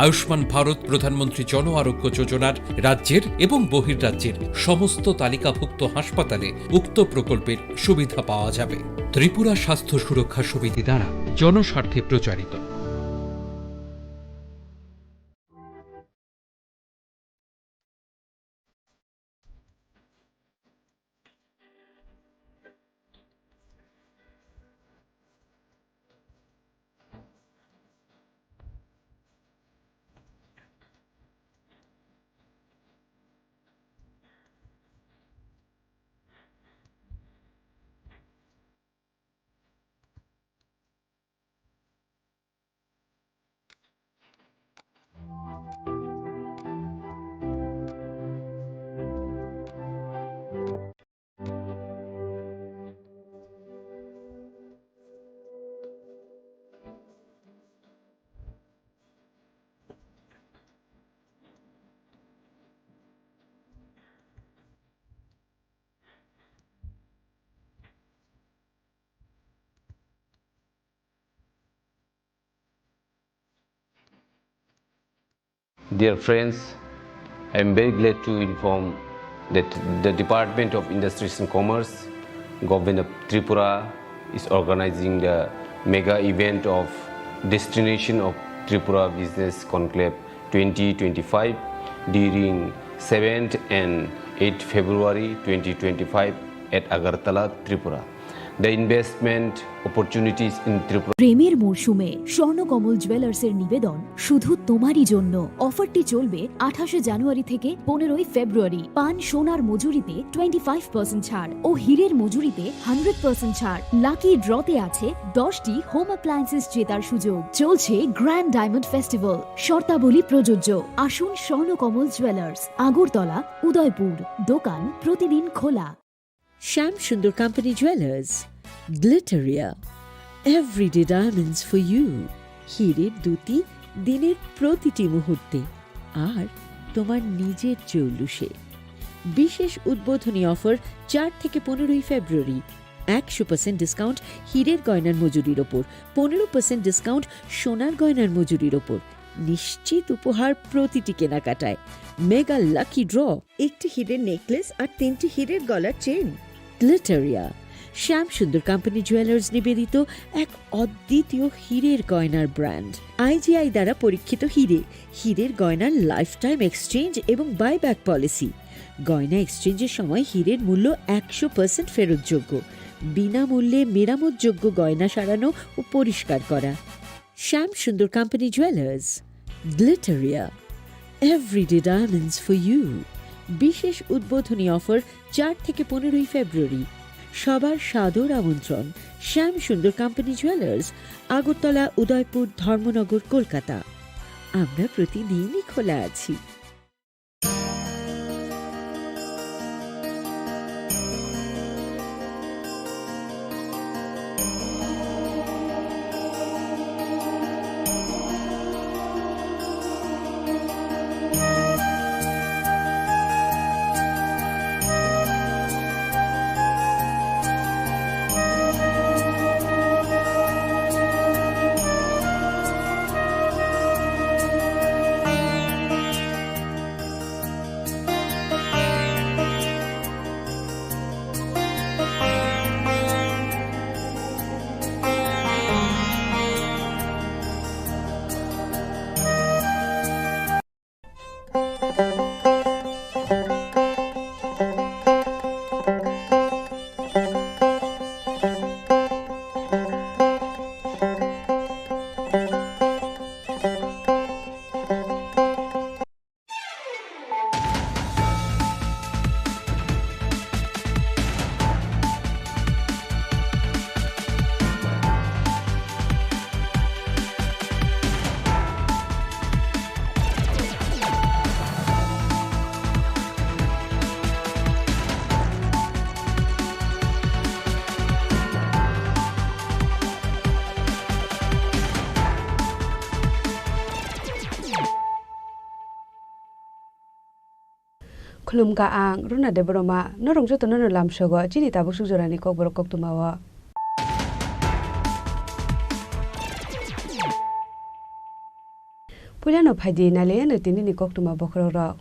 আয়ুষ্মান ভারত প্রধানমন্ত্রী জন আরোগ্য যোজনার রাজ্যের এবং বহির্রাজ্যের সমস্ত তালিকাভুক্ত হাসপাতালে উক্ত প্রকল্পের সুবিধা পাওয়া যাবে। ত্রিপুরা স্বাস্থ্য সুরক্ষা সমিতি দ্বারা জনস্বার্থে প্রচারিত। Dear friends, I am very glad to inform that the Department of Industries and Commerce, Government of Tripura is organizing the mega event of Destination of Tripura Business Conclave 2025 during 7th and 8th February 2025 at Agartala, Tripura. The investment opportunities in Tripura. প্রেমের মরশুমে স্বর্ণকমল জুয়েলার্সের নিবেদন শুধু তোমারই জন্য। অফারটি চলবে 28 জানুয়ারি থেকে 15 ফেব্রুয়ারি। পান সোনার মজুরিতে 25% ছাড় ও হীরের মজুরিতে 100% ছাড়। লাকি ড্রতে আছে 10টি হোম অ্যাপ্লায়েন্সেস জেতার সুযোগ। চলছে গ্র্যান্ড ডায়মন্ড ফেস্টিভ্যাল। শর্তাবলী প্রযোজ্য। আসুন স্বর্ণকমল জুয়েলার্স, আগরতলা, উদয়পুর। দোকান প্রতিদিন খোলা। Sham Sundar Company Jewelers, Glitteria, everyday diamonds for you. হীরের দুতি দিনের প্রতিটি মুহূর্তে আর তোমার নিজের জৌলুসে। বিশেষ উদ্বোধনী অফার 4 থেকে 15 ফেব্রুয়ারি। 100% ডিসকাউন্ট হীরের গয়নার মজুরির ওপর, 15% ডিসকাউন্ট সোনার গয়নার মজুরির ওপর। নিশ্চিত উপহার প্রতিটি কেনাকাটায়। মেগা লাকি ড্র, একটি হীরের নেকলেস আর 3টি হীরের গলার চেন। গ্লিটারিয়া, শ্যাম সুন্দর কোম্পানি জুয়েলার্স নিবেদিত এক অদ্বিতীয় হীরের গয়নার ব্র্যান্ড। আইজিআই দ্বারা পরীক্ষিত হীরে, হীরের গয়নার লাইফ টাইম এক্সচেঞ্জ এবং বাইব্যাক পলিসি। গয়না এক্সচেঞ্জের সময় হীরের মূল্য 100% ফেরতযোগ্য। বিনামূল্যে মেরামতযোগ্য গয়না সারানো ও পরিষ্কার করা। Shyam Sundar company jewellers, Glitteria, everyday diamonds for you. বিশেষ উদ্বোধনী অফার 4 থেকে 15 ফেব্রুয়ারি। সবার সাদর আমন্ত্রণ। শ্যাম সুন্দর কোম্পানি জুয়েলার্স, আগরতলা, উদয়পুর, ধর্মনগর, কলকাতা। আমরা প্রতিদিনই খোলা আছি। Khulumka ang runa de broma norong joto no lam shogo chini tabu sujorani kokborok koktumawa Puliano Padi Nale and Tini Koktuma Bokrok.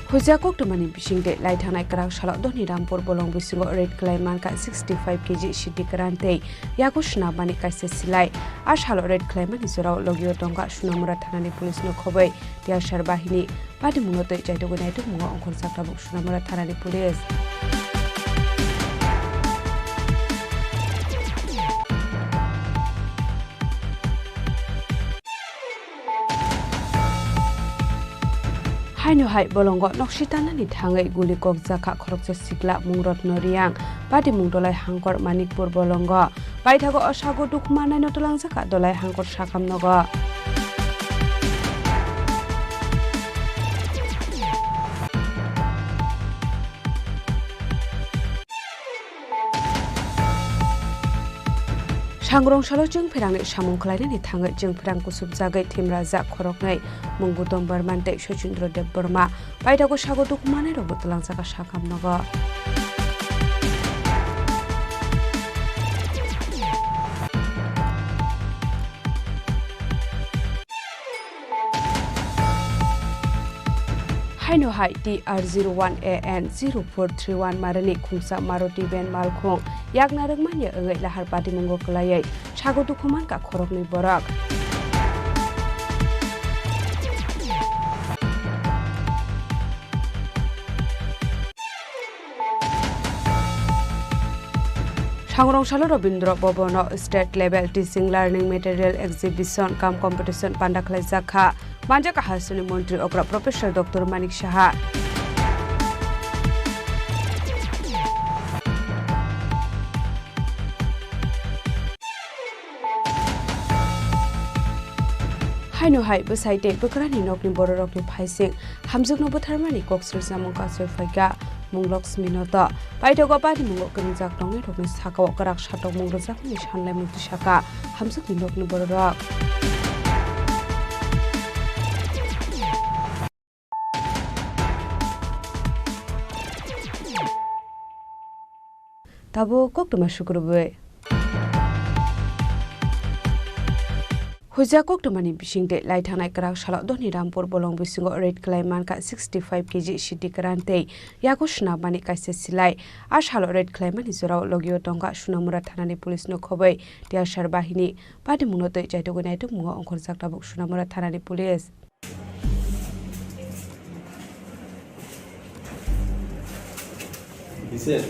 Hujia Koktumani Bishing de Light Hanai Karak Shalot Doni Rampur Bolong Bisingo Red Clayman Kat 65 kg Shidi Karante, Yakushna Bani Kaise Silai, Ashalo Red Clayman is Rao Logio Tonga Shunamura Tanani Police no Kobe, Tia Sharbahini, Padimunoto Jaitogunaitu Mungo Uncle Satabuk Shunamura Tanani Police. Haino hai bolongo nokshitana ni thangai guli kok jaka khorokse sikla mungrot noriang pati mungdolai hangkor manikpur bolongo baithago asago dukmanai notolang jaka dolai hangkor sakam nogo Sangrong salo jeng perang samung khlaini ni thangai jeng perang kusub jagai thimraja khoroknai mungbutom barmante Shochendra Dev Burma baitago sago dukmanai robo tlang jaka sakam nogo Haino hai TR01AN0431 marani khungsa Maruti van malkhong yakna rangmanya ngai lahar pati mungo klayai sago dukhuman ka khorokni borak Sangrong Salo Robindra Bobono State Level Teaching Learning Material Exhibition Kam Competition Pandakhlai Jakha Manja Kahasuni Montri Okra Professor Dr. Manik Shaha Haino hai besaite bekrani nokni bororokni phaising hamjukno botharmani koksril samung kasoi phaika Mungloks Minota, Paitogo Padi Mungo Kanjak Tongi Rokni Saka Karak Shatok Mungrozak ni Shanlai Mutu Shaka, Hamsuk ni Nokni Borok. Tabo Koktuma Shukurube. Hujia Koktumani Bishing de Light Hanai Karak Shalot Doni Rampur Bolong Bisingo Red Clayman Kat 65 kg Shidi Karante, Yakushna Bani Kaise Silai, Ashalo Red Clayman is Rao Logio Tonga Shunamura Tanani Police no Kobe, Tia Sharbahini, Padimunoto Jaitogunaitu Mungo Uncle Satabuk Shunamura Tanani Police. He said,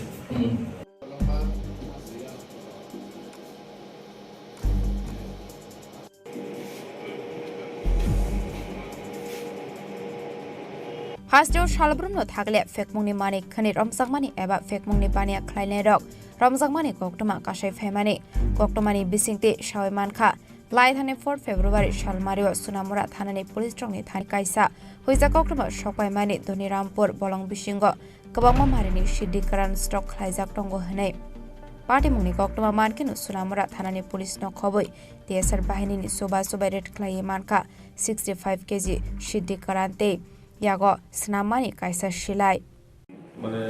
Hasjo Shalbrumno Tagle Fekmuni Mani Kanit Ramsakmani Eba Fekmuni Bania Klainerok Ramsakmani Koktuma Kashay Femani Koktomani Bisingti Shawimanka Laithane 4 February Shalmario Sunamura Thanani Police Strongni Thani Kaisa Huiza Koktuma Shokai Mani Donirampur Bolong Bishingo Kabama Marini Shidi Karan Stock Klaizak Tongo Hane Party Muni Koktuma Mankinu Sunamura Thanani Police no Koboi TSR Bahini Soba Red Klayemanka 65 kg Shidi Karante Yago Snamani Kaisa Shilai. মানে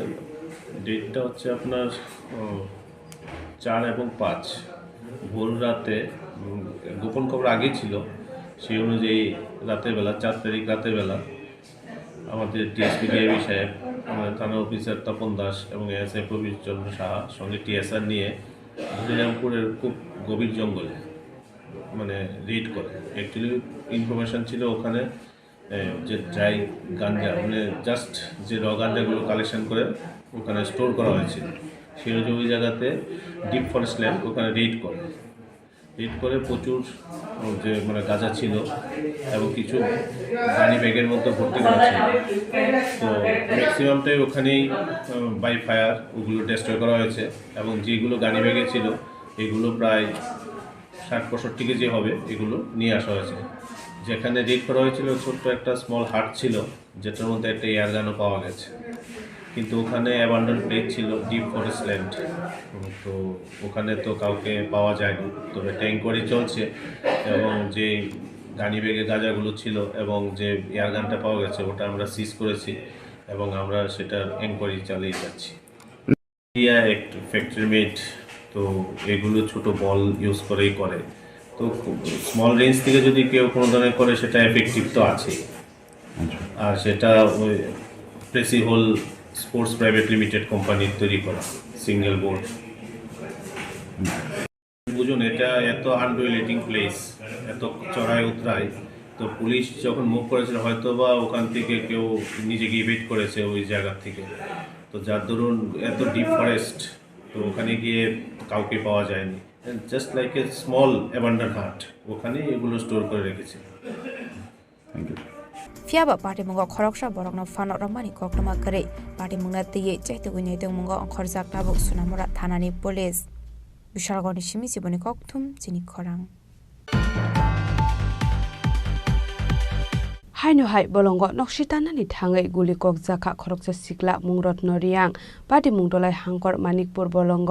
ডেটটা হচ্ছে আপনার 4 এবং 5 ভোর রাতে গোপন খবর আগেই ছিল সেই অনুযায়ী রাতের বেলা 4 তারিখ রাতের বেলা আমাদের টিএসপি ডিআইবি সাহেব থানা অফিসার তপন দাস এবং এসআই প্রবীর চন্দ্র সাহা সঙ্গে টিএসআর নিয়ে হরিরামপুরের খুব গভীর জঙ্গলে মানে রেড করে অ্যাকচুয়ালি ইনফরমেশন ছিল ওখানে যে ড্রাই গাঞ্জা মানে জাস্ট যে র গাঞ্জাগুলো কালেকশন করে ওখানে স্টোর করা হয়েছিল সেই ওই জায়গাতে ডিপ ফরেস্ট ল্যান্ড ওখানে রেড করে প্রচুর যে মানে গাঁজা ছিল এবং কিছু গাড়ি ব্যাগের মধ্যে ভর্তি করা ছিল তো ম্যাক্সিমামটাই ওখানেই বাই ফায়ার ওগুলো ডেস্ট্রয় করা হয়েছে এবং যেগুলো গাড়ি ব্যাগে ছিল এগুলো প্রায় 60-65 কেজি হবে এগুলো নিয়ে আসা হয়েছে যেখানে রেড করা হয়েছিল ছোট্ট একটা স্মল হাট ছিল যেটার মধ্যে একটা এয়ার গানও পাওয়া গেছে কিন্তু ওখানে অ্যাবান্ডন প্লেস ছিল ডিপ ফরেস্ট ল্যান্ড তো ওখানে তো কাউকে পাওয়া যায়নি তবে একটা এনকোয়ারি চলছে এবং যে গানি ব্যাগে গাঁজাগুলো ছিল এবং যে এয়ার গানটা পাওয়া গেছে ওটা আমরা সিজ করেছি এবং আমরা সেটার এনকোয়ারি চালিয়ে যাচ্ছি ফ্যাক্টরি মেড তো এগুলো ছোট বল ইউজ করেই করে তো তো স্মল রেঞ্জ থেকে যদি কেউ কোনো ধরনের করে সেটা এফেক্টিভ তো আছে, আর সেটা ওই Precihole sports private limited কোম্পানির তৈরি করা সিঙ্গেল বোর্ড। বুঝুন, এটা এত আনডুয়েলেটিং প্লেস, এত চড়াই উতরাই, তো পুলিশ যখন মুভ করেছিল হয়তো বা ওখান থেকে কেউ নিজেকে ইভেট করেছে ওই জায়গা থেকে, তো যার দরুন এত ডিপ ফরেস্ট, তো ওখানে গিয়ে কাউকে পাওয়া যায়নি। Just like a small abandon hut, ওখানে এগুলো স্টোর করে রেখেছে। Thank you. Fiaba party mungo khoroksa borokno fano romani koktoma kare party mungna tiye chaite winai teng mungo khorjak tabuk sunamura thanani police bishalgoni shimi siboni kokthum chini khorang হাইনো হাই বলঙ্গ নকশিতানানি থাঙै গুলি কক জাখা খরকজা সিকলা মুংরত নরিয়াং পাটি মুংদলাই হাংকর মানিকপুর বলঙ্গ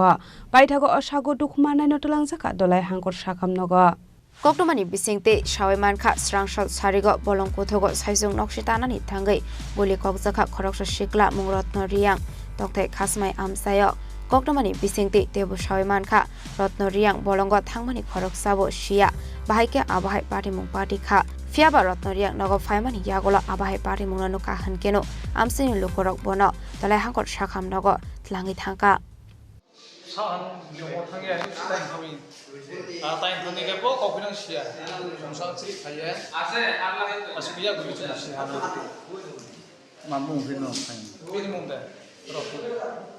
বাইথাগো অসাগো দুখমানাই নতলাং জাখা দলাই হাংকর সাকাম নগ koktomani bisingte shawaimankha srangshal sarigo bolong kothogo saijong nokshitana ni thangai goli kokjaka khoroksa shikla mungrotno riyang tokthai khasmai amsayo koktomani bisingte tebu shawaimankha rotno riyang bolongo thangmani khoroksabo shia bahaike abahai party mung party kha fiaba rotno riyang nogo faimani yagola abahai party mungnano ka hankeno amsini lokorok bono dalai hangkor shakham nogo tlangi thangka 사안 영어 상에 스타인 하민 타임 하니게 뭐 거기는 시야 정상치 가야 아스비야 그게 좀 시하나 mampu mungkin loh, 미리 뭔데 그렇고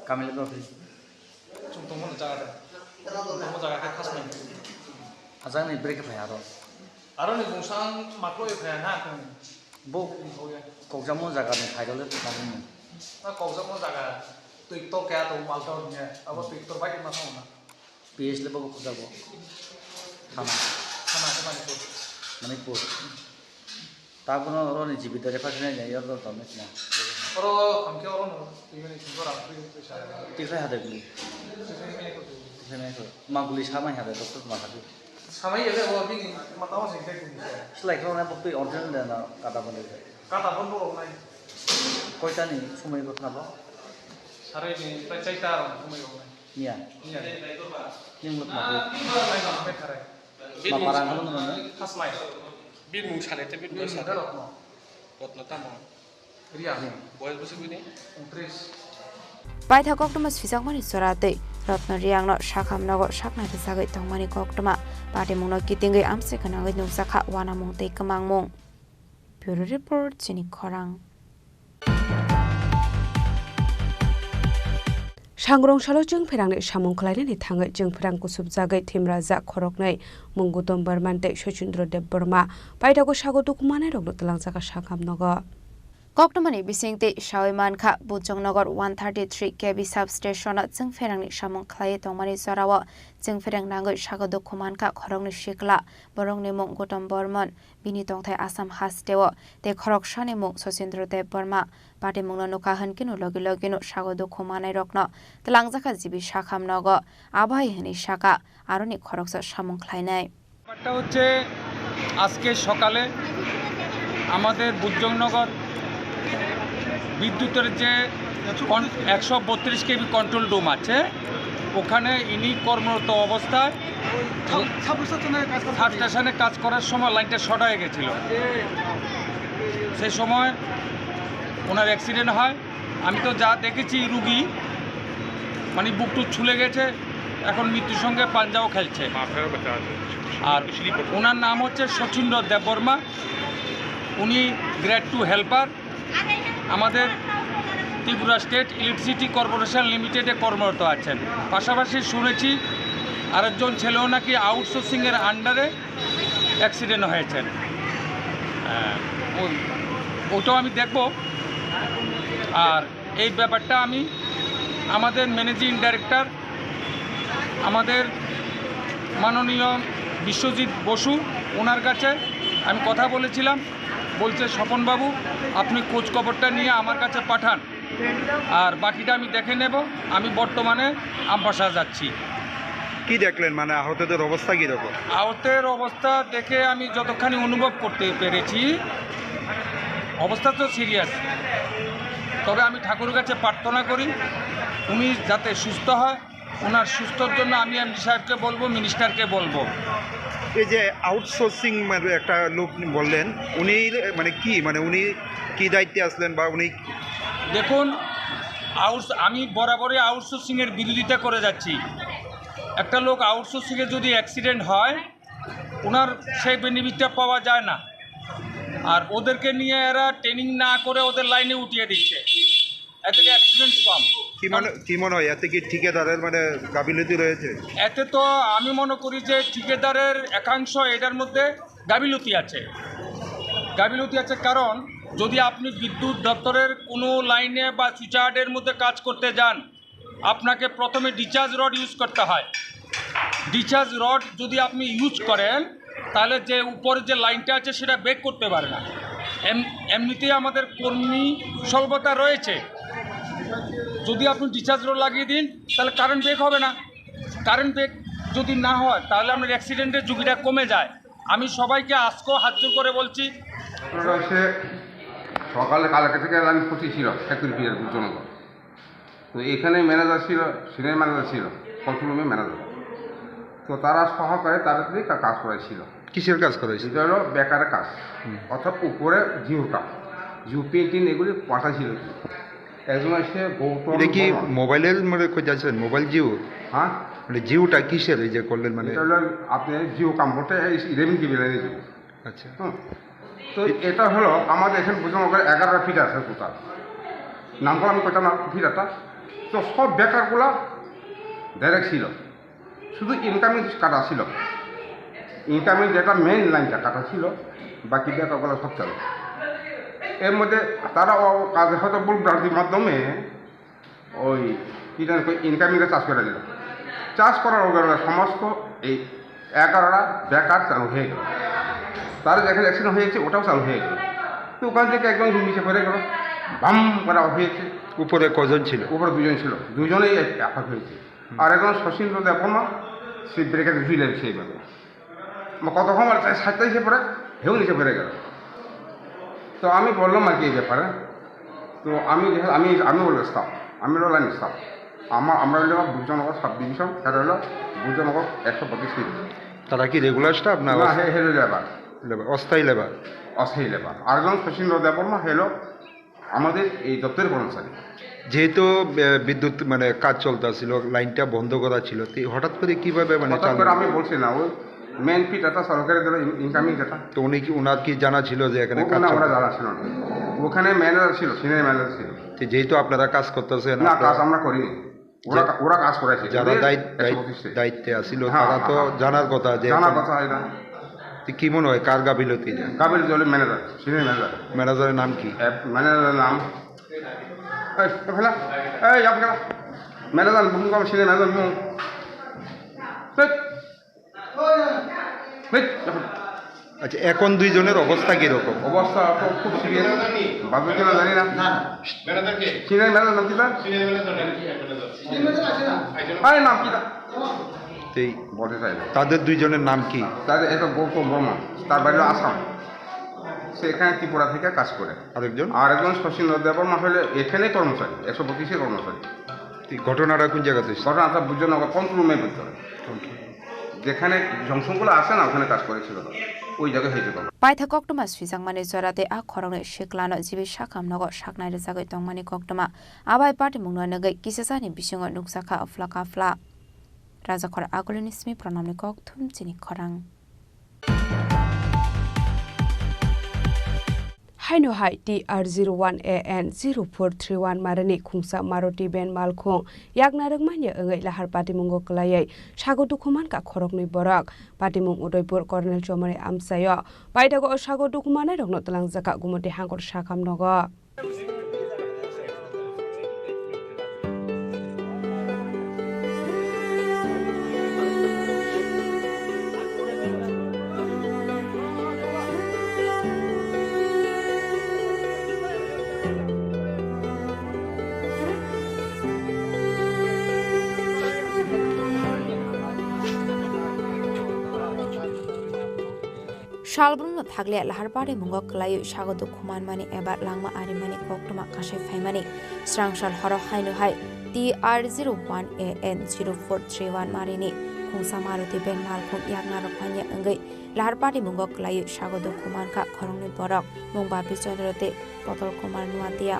kami lebih 좀 동문 자가다 동문 자가 카스면 asal nih break apa ya tuh, 아론이 공상 막로에 가야 나 bu kau jamu jaga nih kayak dulu kami nih, 나 거기서 뭐 자가 또 ikto kaya to malto nya apa to ikto baik na sama PS lebih kau jago, sama sama itu Manipur, tapi kalau orang nih jibat dari pasien aja ya tuh tahu nih, kalau 함께 어른 이면이 증거랑 그리고 잘 tiga ada gini, tiga nih tuh, maguli sama ya ada dokter makasih, sama ya deh kalau begini matawa sih kayak gini selain kalau nih bukti order dan kata bener, kata pun belum naik kau tadi semua itu kenapa? 사례니 짜이따랑 보면 Nia, 이야 yang belum mati, 메타레 maparan kamu mana? 하스마이 빌뭉 차례때 빌뭉 차례 민다로 롯노타 뭐 리아 뭐야 무슨 분이 트레스 baitha koktoma swisakmani sorate rotno riyangno shakhamnogo shakna risagai tongmani koktoma party mungno kitingai amse kanangai nungsakha wana mungtei kamangmung bureau report chini khorang सांग्रं सालो जों फेरांनि सामुं खलायनानै थाङै जों फेरां कुसुब जागै थिमराजा खरकनै मुंगुदम बर्मानते सचिन्द्र देब Burma बायदागो sago दुखमानाय रगनो तलांजागा साखाम नग koktomani bisingte shawaimankha bujongnagar 133 kv substation जों फेरांनि सामुं खलायै tongmani sorawo जों फेरां nangoi sagodo khumankha khorokni shikla borongni mung gotom bormon bini tongthai asam hasteo te khoroksani mung sachindra dev barma party mungno noka hankinu logi logino sagodo khumanai rokno tlangjaka jibi sakham nogo abai hini saka aroni khoroksa samung khlainai ব্যাপারটা হচ্ছে আজকে সকালে আমাদের বুজংনগর বিদ্যুতের যে 132 KV control room আছে ওখানে ইনি কর্মরত অবস্থায় সাব স্টেশনে কাজ করার সময় লাইনটা শর্ট হয়ে গেছিল, সেই সময় ওনার অ্যাক্সিডেন্ট হয়। আমি তো যা দেখেছি রুগী মানে বুকটুক ছুলে গেছে, এখন মৃত্যুর সঙ্গে পাঞ্জাও খেলছে। আর ওনার নাম হচ্ছে সচিন্দ্র দেববর্মা, উনি গ্রেড 2 হেল্পার আমাদের ত্রিপুরা স্টেট ইলেকট্রিসিটি কর্পোরেশন লিমিটেডে কর্মরত আছেন। পাশাপাশি শুনেছি আরেকজন ছেলেও নাকি আউটসোর্সিংয়ের আন্ডারে অ্যাক্সিডেন্ট হয়েছেন, ওটাও আমি দেখব। আর এই ব্যাপারটা আমি আমাদের ম্যানেজিং ডাইরেক্টর আমাদের মাননীয় বিশ্বজিৎ বসু ওনার কাছে আমি কথা বলেছিলাম, বলছে স্বপনবাবু আপনি খোঁজ খবরটা নিয়ে আমার কাছে পাঠান, আর বাকিটা আমি দেখে নেব। আমি বর্তমানে আমবাসা যাচ্ছি। কি দেখলেন, মানে আহতদের অবস্থা কীরকম? আহতের অবস্থা দেখে আমি যতখানি অনুভব করতে পেরেছি অবস্থা তো সিরিয়াস, তবে আমি ঠাকুরের কাছে প্রার্থনা করি উনি যাতে সুস্থ হয়। ওনার সুস্থর জন্য আমি এমডি সাহেবকে বলবো, মিনিস্টারকে বলবো। এই যে আউটসোর্সিং মানে একটা লোক বললেন, উনি মানে কি মানে উনি কি দায়িত্বে আসলেন বা উনি দেখুন আমি বরাবরই আউটসোর্সিংয়ের বিরোধিতা করে যাচ্ছি। একটা লোক আউটসোর্সিংয়ে যদি অ্যাক্সিডেন্ট হয় ওনার সেই বেনিফিটটা পাওয়া যায় না, আর ওদেরকে নিয়ে এরা ট্রেনিং না করে ওদের লাইনে উঠিয়ে দিচ্ছে, এতে অ্যাক্সিডেন্ট কম। কি মনে হয় এতে কি ঠিকাদারের মানে গাফিলতি রয়েছে? এতে তো আমি মনে করি যে ঠিকাদারের একাংশ এটার মধ্যে গাফিলতি আছে। কারণ যদি আপনি বিদ্যুৎ দপ্তরের কোনো লাইনে বা সুইচয়ার্ডের মধ্যে কাজ করতে যান, আপনাকে প্রথমে ডিসচার্জ রড ইউজ করতে হয়। ডিসচার্জ রড যদি আপনি ইউজ করেন তাহলে যে উপরে যে লাইনটা আছে সেটা ব্রেক করতে পারে না। এমনিতেই আমাদের কর্মী স্বল্পতা রয়েছে, যদি আপনি ডিসচার্জ রড লাগিয়ে দিন তাহলে কারেন্ট ব্রেক হবে না। কারেন্ট ব্রেক যদি না হয় তাহলে আপনার অ্যাক্সিডেন্টের ঝুঁকিটা কমে যায়। আমি সবাইকে আজকেও হাত জোর করে বলছি, সকালে কালকে থেকে লাইন ক্ষতি ছিল সেক্রেটারির জন্য। তো এখানে ম্যানেজার ছিল, সিনিয়র ম্যানেজার ছিল, কন্ট্রোল রুমে ম্যানেজার। তো তারা সহকারে তাড়াতাড়ি কাজ করাইছিল। কিসের কাজ করাইছিল? এটা হলো বেকারের কাজ, অর্থাৎ উপরে জিও কাজ, জিও পেন্টিং এগুলি পাঠাইছিল। একজন এসে এটা কি মোবাইলের মানে যাচ্ছেন মোবাইল জিও? হ্যাঁ, মানে জিওটা কিসের এই যে করলেন মানে? এটা হলো আপনি জিও কাম্পোর্টে 11 GB লাইনে জিও। আচ্ছা, তো এটা হলো আমাদের এখানে বুঝলাম 11টা ফিট আছে টোটাল। নামগুলো আমি কইতাম না ফিটারটা। তো সব বেকারগুলো ডাইরেক্ট ছিল, শুধু ইনকামিং কাটা ছিল। ইনকামিং যেটা মেইন লাইনটা কাটা ছিল, বাকি বেকারগুলো সব চলে। এর মধ্যে তারা কাজে হয়তো বুল ব্রান্তির মাধ্যমে ওই কী জানি ইনকামিংটা চাষ করে দিল। চাষ করার ওগুলো সমস্ত এই 11টা বেকার চালু হয়ে গেল। তার যেখানে অ্যাক্সিডেন্ট হয়েছে ওটাও চালু হয়ে গেল। তো ওখান থেকে একদম নিচে পড়ে গেল, বাম করা হয়েছে। উপরে কজন ছিল? উপরে দুজন ছিল, দুজনেই আঘাত হয়েছে। আর একজন শশীন্দ্র দেবর্মা সেই ব্রেকের ঝুলে সেইভাবে কতক্ষণ সাতটা হিসেবে পড়ে হেউ নিচে পড়ে গেল। তো আমি বললাম আর কি এই ব্যাপারে। তো আমি হলো স্টাফ, আমি হলো লাইন স্টাফ। আমরা হলো বুজনগর সাব ডিভিশন, এটা হলো বুজনগর 125। তারা কি রেগুলার স্টাফ না? হেলো লেবার, অস্থায়ী লেবার। অস্থায়ী লেবার। আরেকজন শশীন্দ্র দেবর্মা হেলো আমাদের এই দপ্তরের কর্মচারী। যেহেতু বিদ্যুৎ মানে কাজ চলতেছিল, লাইনটা বন্ধ করা ছিল, তো হঠাৎ করে কীভাবে মানে আমি বলছি না, ওই মেন ফিট এটা সরকারি দিল ইনকামিং যেটা। তো উনি কি ওনার কি জানা ছিল যে এখানে কাজ? ওরা জানা ছিল না, ওখানে ম্যানেজার ছিল, সিনিয়র ম্যানেজার ছিল। যেহেতু আপনারা কাজ করতেছেন? না, কাজ আমরা করিনি, ওরা কাজ করেছে। যারা দায়িত্বে আসছিল তারা তো জানার কথা, যে জানার কথা হয় না। কি মনে হয় কার গাফিলতি? গাফিলতি হলো ম্যানেজার, সিনিয়র ম্যানেজার। ম্যানেজারের নাম কি? ম্যানেজারের নাম ম্যানেজার সিনিয়র ম্যানেজার। আচ্ছা, এখন দুইজনের অবস্থা কীরকম? অবস্থা তো খুব সিরিয়াস। বাবুর জন্য জানি না। সিনিয়র ম্যানেজার নাম কি? নাম কি বলতে চাই না। তাদের দুইজনের নাম কি? তাদের একটা গৌতম বর্মা, তার বাড়ি আসাম, সে এখানে ত্রিপুরা থেকে কাজ করে। আরেকজন শশীন্দ্র দেবর্মা হলে এখানে কর্মচারী, 125 কর্মচারী। ঘটনাটা কোন জায়গাতে? ঘটনাটা বুঝজনগর কন্ট্রোল রুমের ভিতরে, যেখানে জংশনগুলো আসে না ওখানে কাজ করেছিল, ওই জায়গায় হয়েছে। পাইথা কক্টমা সুইজাংমানি জরাতে আ খরংনে শিকলানো জিবি সাকামনগর সাকনাই রেজাগৈ তংমানি কক্টমা আবাই পার্টি মুंगनगै किसेसानि बिसिङाव नुकसाखा अफ्ला राजाखर आगोलनि स्मि प्रणामनि कक थुम चिनि खरां हाइनो हाइ TR01AN 0431 मारनि खुंसा मारुति बेन मालखुं यागनारक मान्य ओंगै लाहार पाटिमुंगो कलायै सागो दुखुमान का खरकनि बरक पाटिमुं उदयपुर कर्नेल चमरे आमसायो बायदागो सागो दुखुमानाय रगनो तलांजाका गुमति हांगर साखामनगो शालब्रुनो थागले लाहारपाड़े मुंगो कलायो सागो दुखुमान माने एबा लांमा आरि माने कक्टमा काशे फाइमाने स्रांशाल हर हाइनो हाइ TR01AN 0431 मारिनि khungsa maruti ben malkhung yakna rokhanya angai lahar party mungok klayu sagodo kuman kha khorongni borok mungba bichandrote potol kumar nuatia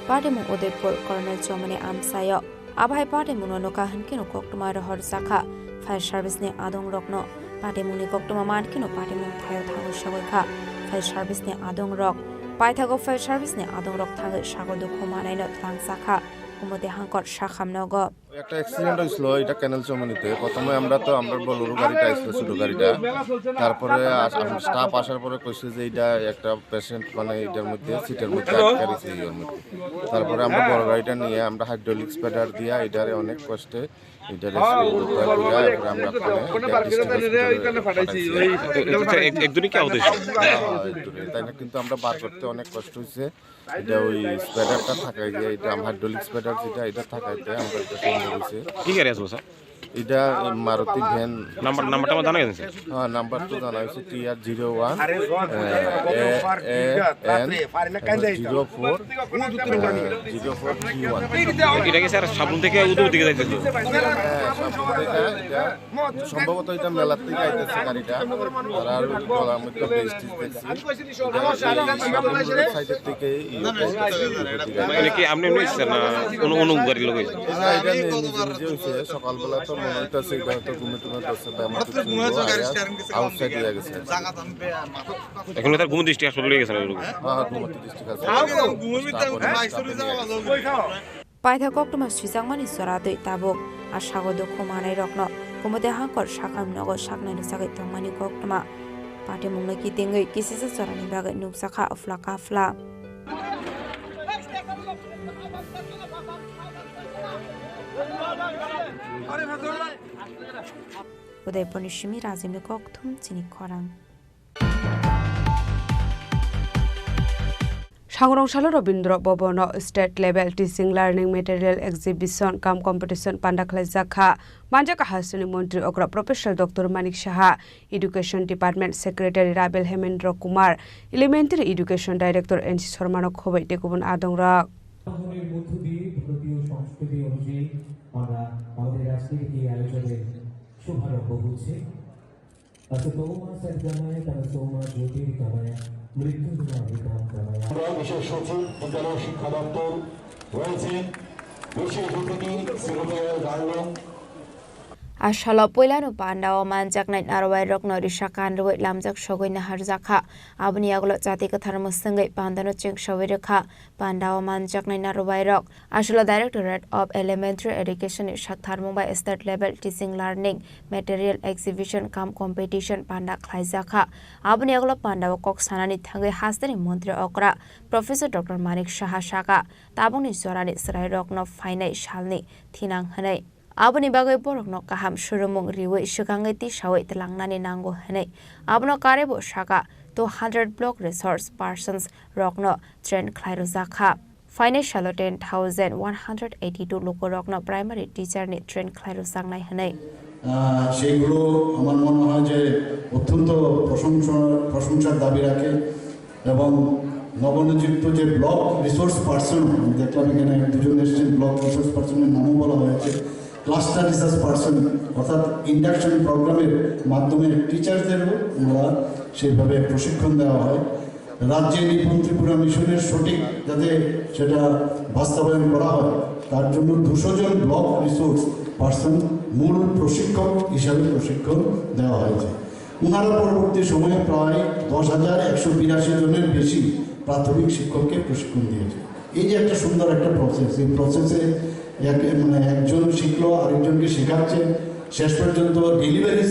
party mung Udaipur Colonel Chomane Amsayo Abhai party munonoka hankino koktuma rohor sakha fire service ne adong rokno party mungni koktuma mankino party mung thayo thangu sagoikha fire service ne adong rok paithago fire service ne adong rok thangu sagodo kumanai no tang sakha umode hankor sakhamnogo একটা accident হয়েছিল এটা ক্যানেল চমনিতে প্রথমে আমরা বলেরো গাড়িটা আসলো ছোট গাড়িটা তারপরে স্টাফ আসার পরে কইছে যে এটা একটা পেশেন্ট মানে এটার মধ্যে সিটের মধ্যে আটকে গেছে এর মধ্যে তারপরে আমরা বড় গাড়িটা নিয়ে আমরা হাইড্রোলিক স্প্রেডার দিয়া এটারে অনেক কষ্টে এটারে আমরা একদমই কি আহত তাই না কিন্তু আমরা বার করতে অনেক কষ্ট হয়েছে এটা ওই স্প্রেডারটা থাকাই যে এটা হাইড্রোলিক স্প্রেডার যেটা এটা থাকাইতে আমরা এটা সম্ভব হয়েছে কি গাড়ি আছে স্যার এটা মারুতি ভ্যান নাম্বারটা জানা গেছে হ্যাঁ নাম্বার তো জানা হয়েছে TR01 04 এটা কি স্যার সাবুন থেকে উদয় দিকে যাইতেছিল সম্ভবত এটা মেলার থেকে আইতেছে গাড়িটা আর গলার মধ্যে বেস্টিজ দেখছি সাইডের থেকে মানে কি আপনি স্যার না কোন গাড়ি লোক এটা নিজে হয়েছে সকালবেলা তো মনে হইতেছে এটা হয়তো ঘুমে টুমে করছে আউটসাইড হয়ে গেছে এখন তার ঘুম দৃষ্টি হাসপাতালে গেছে না হ্যাঁ ঘুমতে ডিস্ট্রিক্ট আছে paitha koktuma swisangmani soradoi tabuk asagodo kumanai rokno kumode hankor sakhamnogo saknai sagai tongmani koktuma party mungna ki tingai kisisa sorani bagai nuksakha afla kafla Udaipur Nishimi Razimni Koktum Chini Khorang Sangrongshalo Robindro Bobono State Level Teaching Learning Material Exhibition Kam Competition Pandakhlai Jakha Manjaka Hasuni Montri Okra Professor Dr. Manik Shaha Education Department Secretary Rabel Hemendra Kumar Elementary Education Director NC Sormano Khobai Tekubun Adongra শুভারম্ভ হচ্ছে বিশেষ সচিব বিদ্যালয় শিক্ষা দপ্তর রয়েছেন বিশেষ অতিথি secretary গার্লং Ashala poilano pandao manjaknai narwai rokno rishakan roi lamjak shogoi nahar jakha abni aglo jati kathar musangai pandano cheng shogoi rekha pandao manjaknai narwai rok ashala Directorate of Elementary Education shakthar Mumbai State Level Teaching Learning Material Exhibition Kam Competition panda khlai jakha abni aglo pandao kok sanani thangai hastani mantri okra Professor Dr. Manik Shaha Shaka tabungni sorani srai rokno fainai shalni thinang hanai Aboni bagai borokno kaham surumung riwe shukangai ti shawai telangnani nango hanai abno karebo shaka 200 block resource persons rokno train khlairo jakha financial 10,182 loko rokno primary teacher ni train khlairo jangnai hanai সেইগুলো আমার মনে হয় যে অত্যন্ত প্রশংসার দাবি রাখে এবং নবনিযুক্ত যে ব্লক রিসোর্স পার্সন দেখলাম এখানে দুজন এসেছেন ব্লক রিসোর্স পার্সনের নামও বলা হয়েছে ক্লাস্টার রিসার্চ পার্সন অর্থাৎ ইন্ডাকশন প্রোগ্রামের মাধ্যমে টিচারদেরও আমরা সেইভাবে প্রশিক্ষণ দেওয়া হয় রাজ্যে নিপুণ ত্রিপুরা মিশনের সঠিক যাতে সেটা বাস্তবায়ন করা হয় তার জন্য 200 জন ব্লক রিসোর্স পার্সন মূল প্রশিক্ষক হিসাবে প্রশিক্ষণ দেওয়া হয়েছে ওনারা পরবর্তী সময়ে প্রায় 10,182 জনের বেশি প্রাথমিক শিক্ষককে প্রশিক্ষণ দিয়েছে এই যে একটা সুন্দর একটা প্রসেস এই প্রসেসে একজন শিখলো আরেকজনকে শেখাচ্ছে শেষ পর্যন্ত ডেলিভারি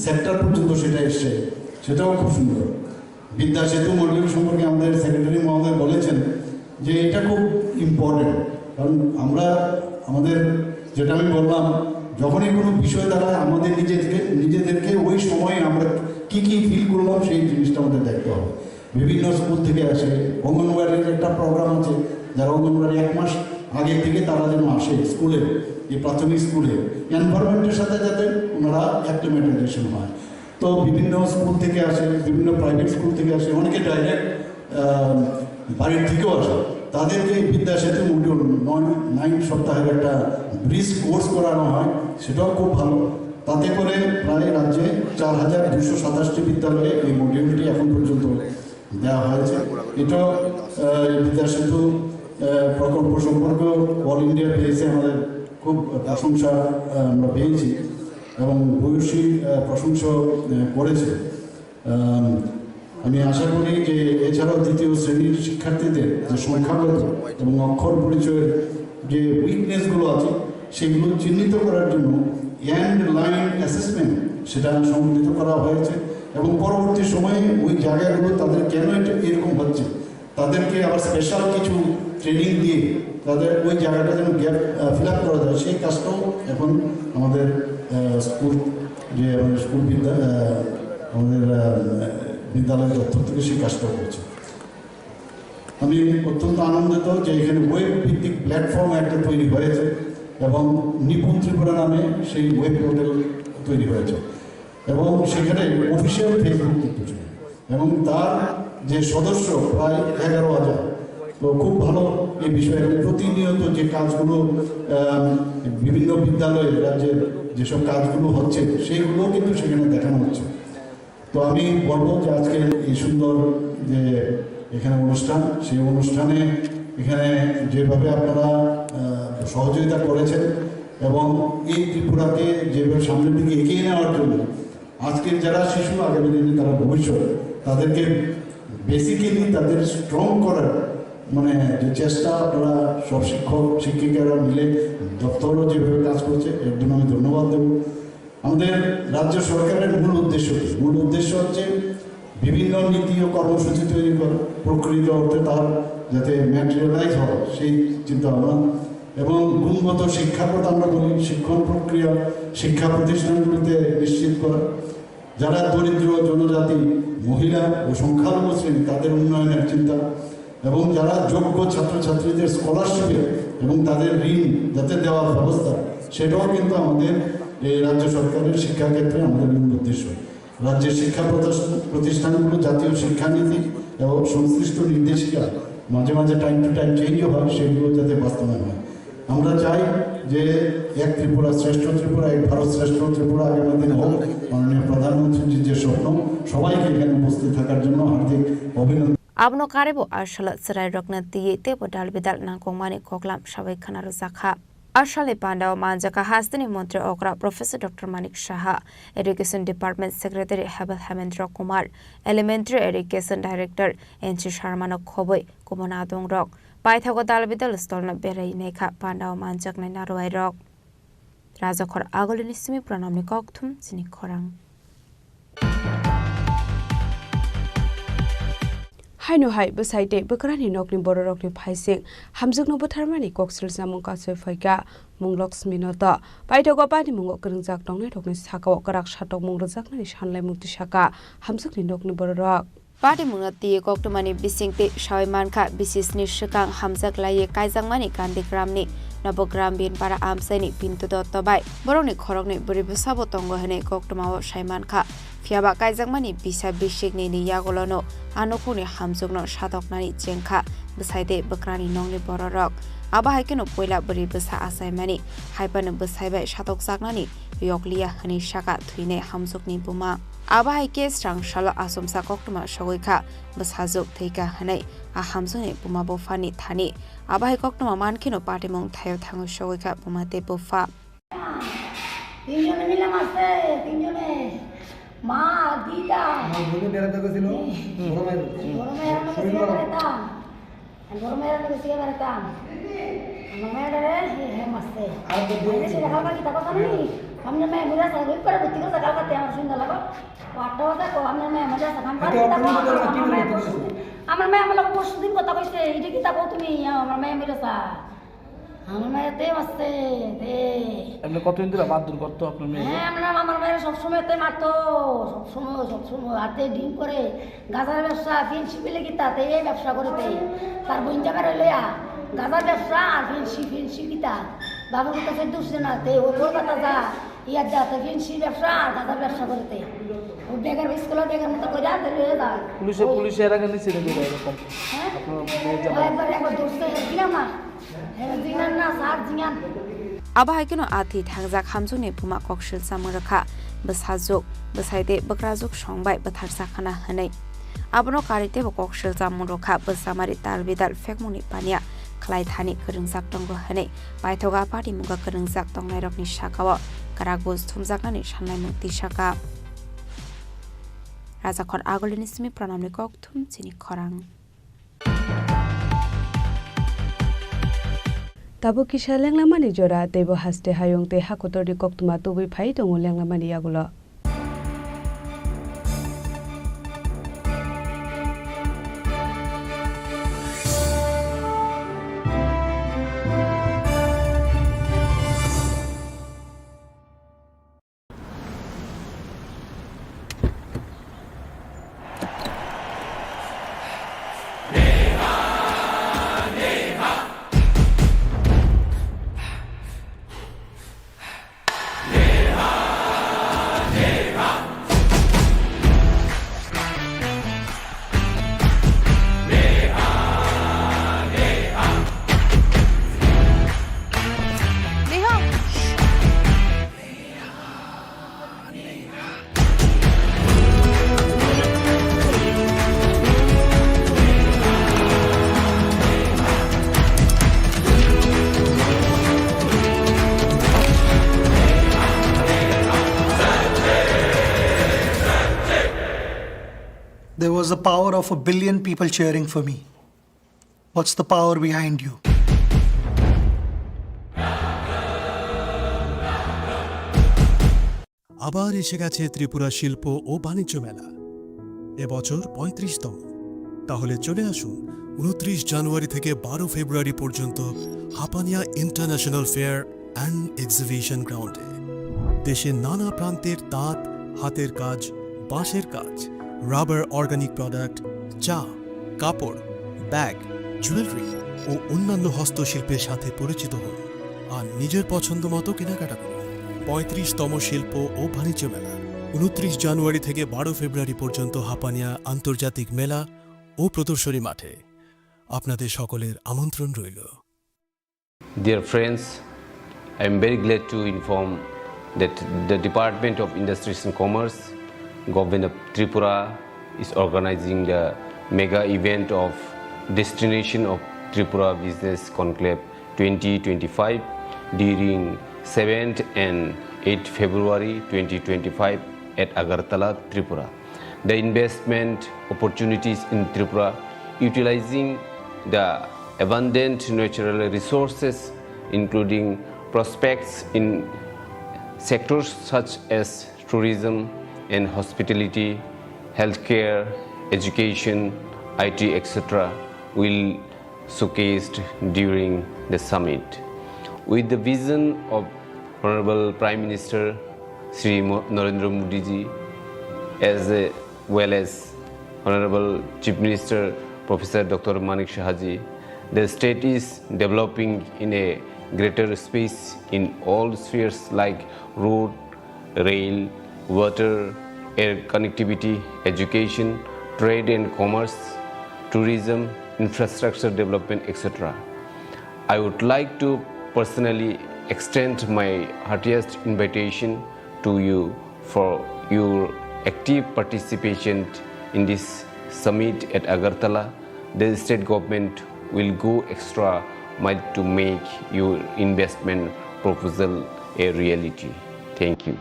সেক্টর পর্যন্ত সেটা এসছে সেটাও খুব সুন্দর বিদ্যা সেতু মডেল সম্পর্কে আমাদের সেক্রেটারি মহোদয় বলেছেন যে এটা খুব ইম্পর্টেন্ট কারণ আমরা আমাদের যেটা আমি বললাম যখনই কোনো বিষয় দাঁড়ায় আমাদের নিজেদেরকে ওই সময়ে আমরা কি ফিল করলাম সেই জিনিসটা আমাদের দেখতে হবে বিভিন্ন স্কুল থেকে আসে অঙ্গনওয়াড়ির একটা প্রোগ্রাম আছে যারা অঙ্গনওয়াড়ি 1 মাস আগে থেকে তারা যেন আসে স্কুলে এই প্রাথমিক স্কুলে এনভায়রনমেন্টের সাথে যাতে ওনারা অ্যাক্লিমেটাইজেশন হয় তো বিভিন্ন স্কুল থেকে আসে বিভিন্ন প্রাইভেট স্কুল থেকে আসে অনেকে ডাইরেক্ট বাড়ির থেকেও আসে তাদেরকে বিদ্যা সেতু মডিউল 9 সপ্তাহের একটা ব্রিজ কোর্স করানো হয় সেটাও খুব ভালো তাতে করে প্রায় রাজ্যে 4,227টি বিদ্যালয়ে এই মডিউলটি এখন পর্যন্ত দেওয়া হয়েছে। এটা বিদ্যাসেতু প্রকল্প সম্পর্কে অল ইন্ডিয়া বেসে আমাদের খুব প্রশংসা আমরা পেয়েছি এবং ভূয়সী প্রশংসা করেছে। আমি আশা করি যে এছাড়াও দ্বিতীয় শ্রেণীর শিক্ষার্থীদের যে সংখ্যাগত এবং অক্ষর পরিচয়ের যে উইকনেসগুলো আছে সেগুলো চিহ্নিত করার জন্য এন্ড লাইন অ্যাসেসমেন্ট সেটা সংগঠিত করা হয়েছে এবং পরবর্তী সময়ে ওই জায়গাগুলো তাদের কেন এটা এরকম হচ্ছে তাদেরকে আবার স্পেশাল কিছু ট্রেনিং দিয়ে তাদের ওই জায়গাটা যেন গ্যাপ ফিল আপ করা যায় সেই কাজটাও এখন আমাদের স্কুল যে আমাদের স্কুল আমাদের বিদ্যালয় দপ্তর থেকে সেই কাজটা করছে। আমি অত্যন্ত আনন্দিত যে এখানে ওয়েব ভিত্তিক প্ল্যাটফর্ম একটা তৈরি হয়েছে এবং নিপুণ ত্রিপুরা নামে সেই ওয়েব পোর্টাল তৈরি হয়েছে এবং সেখানে অফিসিয়াল ফেসবুক কিছু এবং তার যে সদস্য প্রায় 11,000। তো খুব ভালো এই বিষয়ে প্রতিনিয়ত যে কাজগুলো বিভিন্ন বিদ্যালয়ে রাজ্যের যেসব কাজগুলো হচ্ছে সেইগুলো কিন্তু সেখানে দেখানো হচ্ছে। তো আমি বলবো যে আজকে এই সুন্দর যে এখানে অনুষ্ঠান সেই অনুষ্ঠানে এখানে যেভাবে আপনারা সহযোগিতা করেছেন এবং এই ত্রিপুরাকে যেভাবে সামনের দিকে এগিয়ে নেওয়ার জন্য আজকের যারা শিশু আগামী দিনে তারা ভবিষ্যৎ তাদেরকে বেসিক্যালি তাদের স্ট্রং করার মানে যে চেষ্টা আপনারা সব শিক্ষক শিক্ষিকারা মিলে দপ্তরও যেভাবে কাজ করছে এর জন্য আমি ধন্যবাদ দেব। আমাদের রাজ্য সরকারের মূল উদ্দেশ্য হচ্ছে বিভিন্ন নীতি ও কর্মসূচি তৈরি করা, প্রকৃত অর্থে তার যাতে ম্যাটেরিয়ালাইজ হয় সেই চিন্তা ভাবনা এবং গুণগত শিক্ষা প্রদান আমরা বলি শিক্ষণ প্রক্রিয়া শিক্ষা প্রতিষ্ঠানগুলিতে নিশ্চিত করা, যারা দরিদ্র জনজাতি মহিলা ও সংখ্যালঘু শ্রেণী তাদের উন্নয়নের চিন্তা এবং যারা যোগ্য ছাত্রছাত্রীদের স্কলারশিপে এবং তাদের ঋণ যাতে দেওয়ার ব্যবস্থা সেটাও কিন্তু আমাদের এই রাজ্য সরকারের শিক্ষাক্ষেত্রে আমাদের মূল উদ্দেশ্য। রাজ্যের শিক্ষা প্রতিষ্ঠানগুলো জাতীয় শিক্ষানীতি এবং সংশ্লিষ্ট নির্দেশিকা মাঝে মাঝে টাইম টু টাইম চেঞ্জও হয় সেগুলো যাতে বাস্তবায়ন হয়। আমরা চাই যে এক ত্রিপুরা শ্রেষ্ঠ ত্রিপুরা এক ভারত শ্রেষ্ঠ ত্রিপুরা আগামী দিনে হোক। মাননীয় প্রধানমন্ত্রীর যে স্বপ্ন সবাইকে এখানে উপস্থিত থাকার জন্য হার্দিক অভিনন্দন। Abno karebo arshala serai rokna tiye te bodal bidal nangkongmani koklam sabai khanaru zakha. Arshale Pandao Manjaka Hasdini Montri Okra Professor Dr. Manik Shaha, Education Department Secretary Habal Hamendra Kumar, Elementary Education Director Enchi Sharmano Khoboi, Kumonadong Rock, Paithago Dalbidal Stolna Berai Neka Pandao Manjak Naruai Rock. Razakor Agolinismi Pronomni Koktum, Chini Khorang. Hai no hai beside bekrani nokni bororokni phaising hamjukno botharmani koksil jamung kasoi phaika munglok minota paithago pani mungo kringjak tongnai thokni sakao karak satok mungrujaknani sanlai mukti saka hamjukni nokni bororok Party Munati Koktomani Bisingti Shawimanka Bisisni Shikang Hamzak Laye Kaizangmani Kandikramni Nabogram bin para Amsani Pinto Dotobai Boroni Khorongni Buribusabo Tongohane Koktomawo Shaimanka Fiaba Kaizangmani Bisa Bishigni Yagolono Anokuni Hamzugno Shatoknani Jenka Beside Bakrani Nongli Bororok Abahakino Puila Buribusa Asaimani Hypan Busaiba Shatok Sagnani Yoklia Hani Shaka Twine Hamzukni Buma Abahike Strang Shala Asumsa Koktuma Shawika Bashazuk Teika Hanai Ahamzuni Buma Bofani Thani Abahai Koktuma Mankino Patimong Tayo Tango Shawika Bumate Bufa মা দিদা বলে বেড়াতে গেছিল গরমের বেশি বেড়াতাম আমার মেয়েটারে হে মাসে আর বেশি দেখা কি তা কথা নেই हमने मैं मेरा सब पर बुद्धि को सकाल करते हैं सुंदर लगो वाटो होता को हमने मैं मजा से काम करते हमर मैं मतलब वो दिन को तक से इजे की तक তুমি আমার মেয়ে মেরে সা আমার মেয়ে তে মাসে দে আপনি কতদিন ধরে মারধর করতো আপনার মেয়ে হ্যাঁ আমার মেয়ে সব সময় তে মারতো সব সময় হাতে ডিম করে গাজার ব্যবসা ফেন্সি পেলে কি তাতে এই ব্যবসা করতে তার বোন জায়গা লইয়া গাজার ব্যবসা আর ফেন্সি কিতা বাবার কাছে দুসে না তে ও কলকাতা যা ইয়ার যাতে ফেন্সি ব্যবসা আর গাজার ব্যবসা করতে ও বেকার স্কুলে বেকার মতো করে আনতে লইয়া যায় পুলিশে এর আগে নিছে নাকি এরকম একবার দোস্ত দিলাম না হ্যাঁ দিনান না সার জিয়ান Abahaikino ati thangjak hamjuni buma kokshil samrakha bsajuk bsaide bakrajuk songbai batharsa khana hanai abono karite bo kokshil samrakha bsamari talbidal fekmuni pania khlai thani kringjak tongo hanai baithoga party muga kringjak tongnai rokni shakawa karagos thumjaknani sanai mukti shaka Rajakhor agolini simi pranamni kokthum Chini Khorang Tabo kisa lenglamani jora tebo haste hayong te hakotori koktuma tubi phai tongo lenglamani yagulo There was the power of 1 billion people cheering for me. What's the power behind you? আবার এসে গেছে ত্রিপুরা শিল্প ও বাণিজ্য মেলা এবছর ৩৫তম তাহলে চলে আসুন ২৯ জানুয়ারি থেকে ১২ ফেব্রুয়ারি পর্যন্ত Hapania international fair and exhibition গ্রাউন্ডে দেশের নানা প্রান্তের তাঁত হাতের কাজ বাঁশের কাজ রাবার অর্গানিক প্রোডাক্ট চা কাপড় ব্যাগ জুয়েলারি ও অন্যান্য হস্তশিল্পের সাথে পরিচিত হন আর নিজের পছন্দ মতো কেনাকাটা করুন ৩৫তম শিল্প ও বাণিজ্য মেলা ২৯ জানুয়ারি থেকে ১২ ফেব্রুয়ারি পর্যন্ত হাপানিয়া আন্তর্জাতিক মেলা ও প্রদর্শনী মাঠে আপনাদের সকলের আমন্ত্রণ রইল Dear friends, I am very glad to inform that the Department of Industries and Commerce, Government of Tripura, is organizing the mega event of Destination of Tripura Business Conclave 2025 during 7th and 8th February 2025 at Agartala, Tripura. The investment opportunities in Tripura utilizing the abundant natural resources including prospects in sectors such as tourism and hospitality, healthcare, education, IT, etc. will showcased during the summit. With the vision of Honorable Prime Minister Sri Narendra Modi ji as well as Honorable Chief Minister Professor Dr. Manik Shahaji, the state is developing in a greater space in all spheres like road, rail, water, air connectivity, education, trade and commerce, tourism, infrastructure development, etc. I would like to personally extend my heartiest invitation to you for your active participation in this summit at Agartala. The state government will go extra mile to make your investment proposal a reality. Thank you.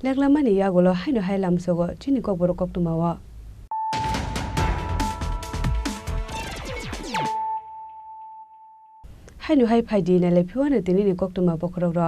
লেগলামানি ইয়াগুলো হাইনো হাই লামসগো চিনি Kokborok কক্তমাওয়া হাইনো high ফাইদি নালে ফিওয়ানো তিনি কক্তমা বখরক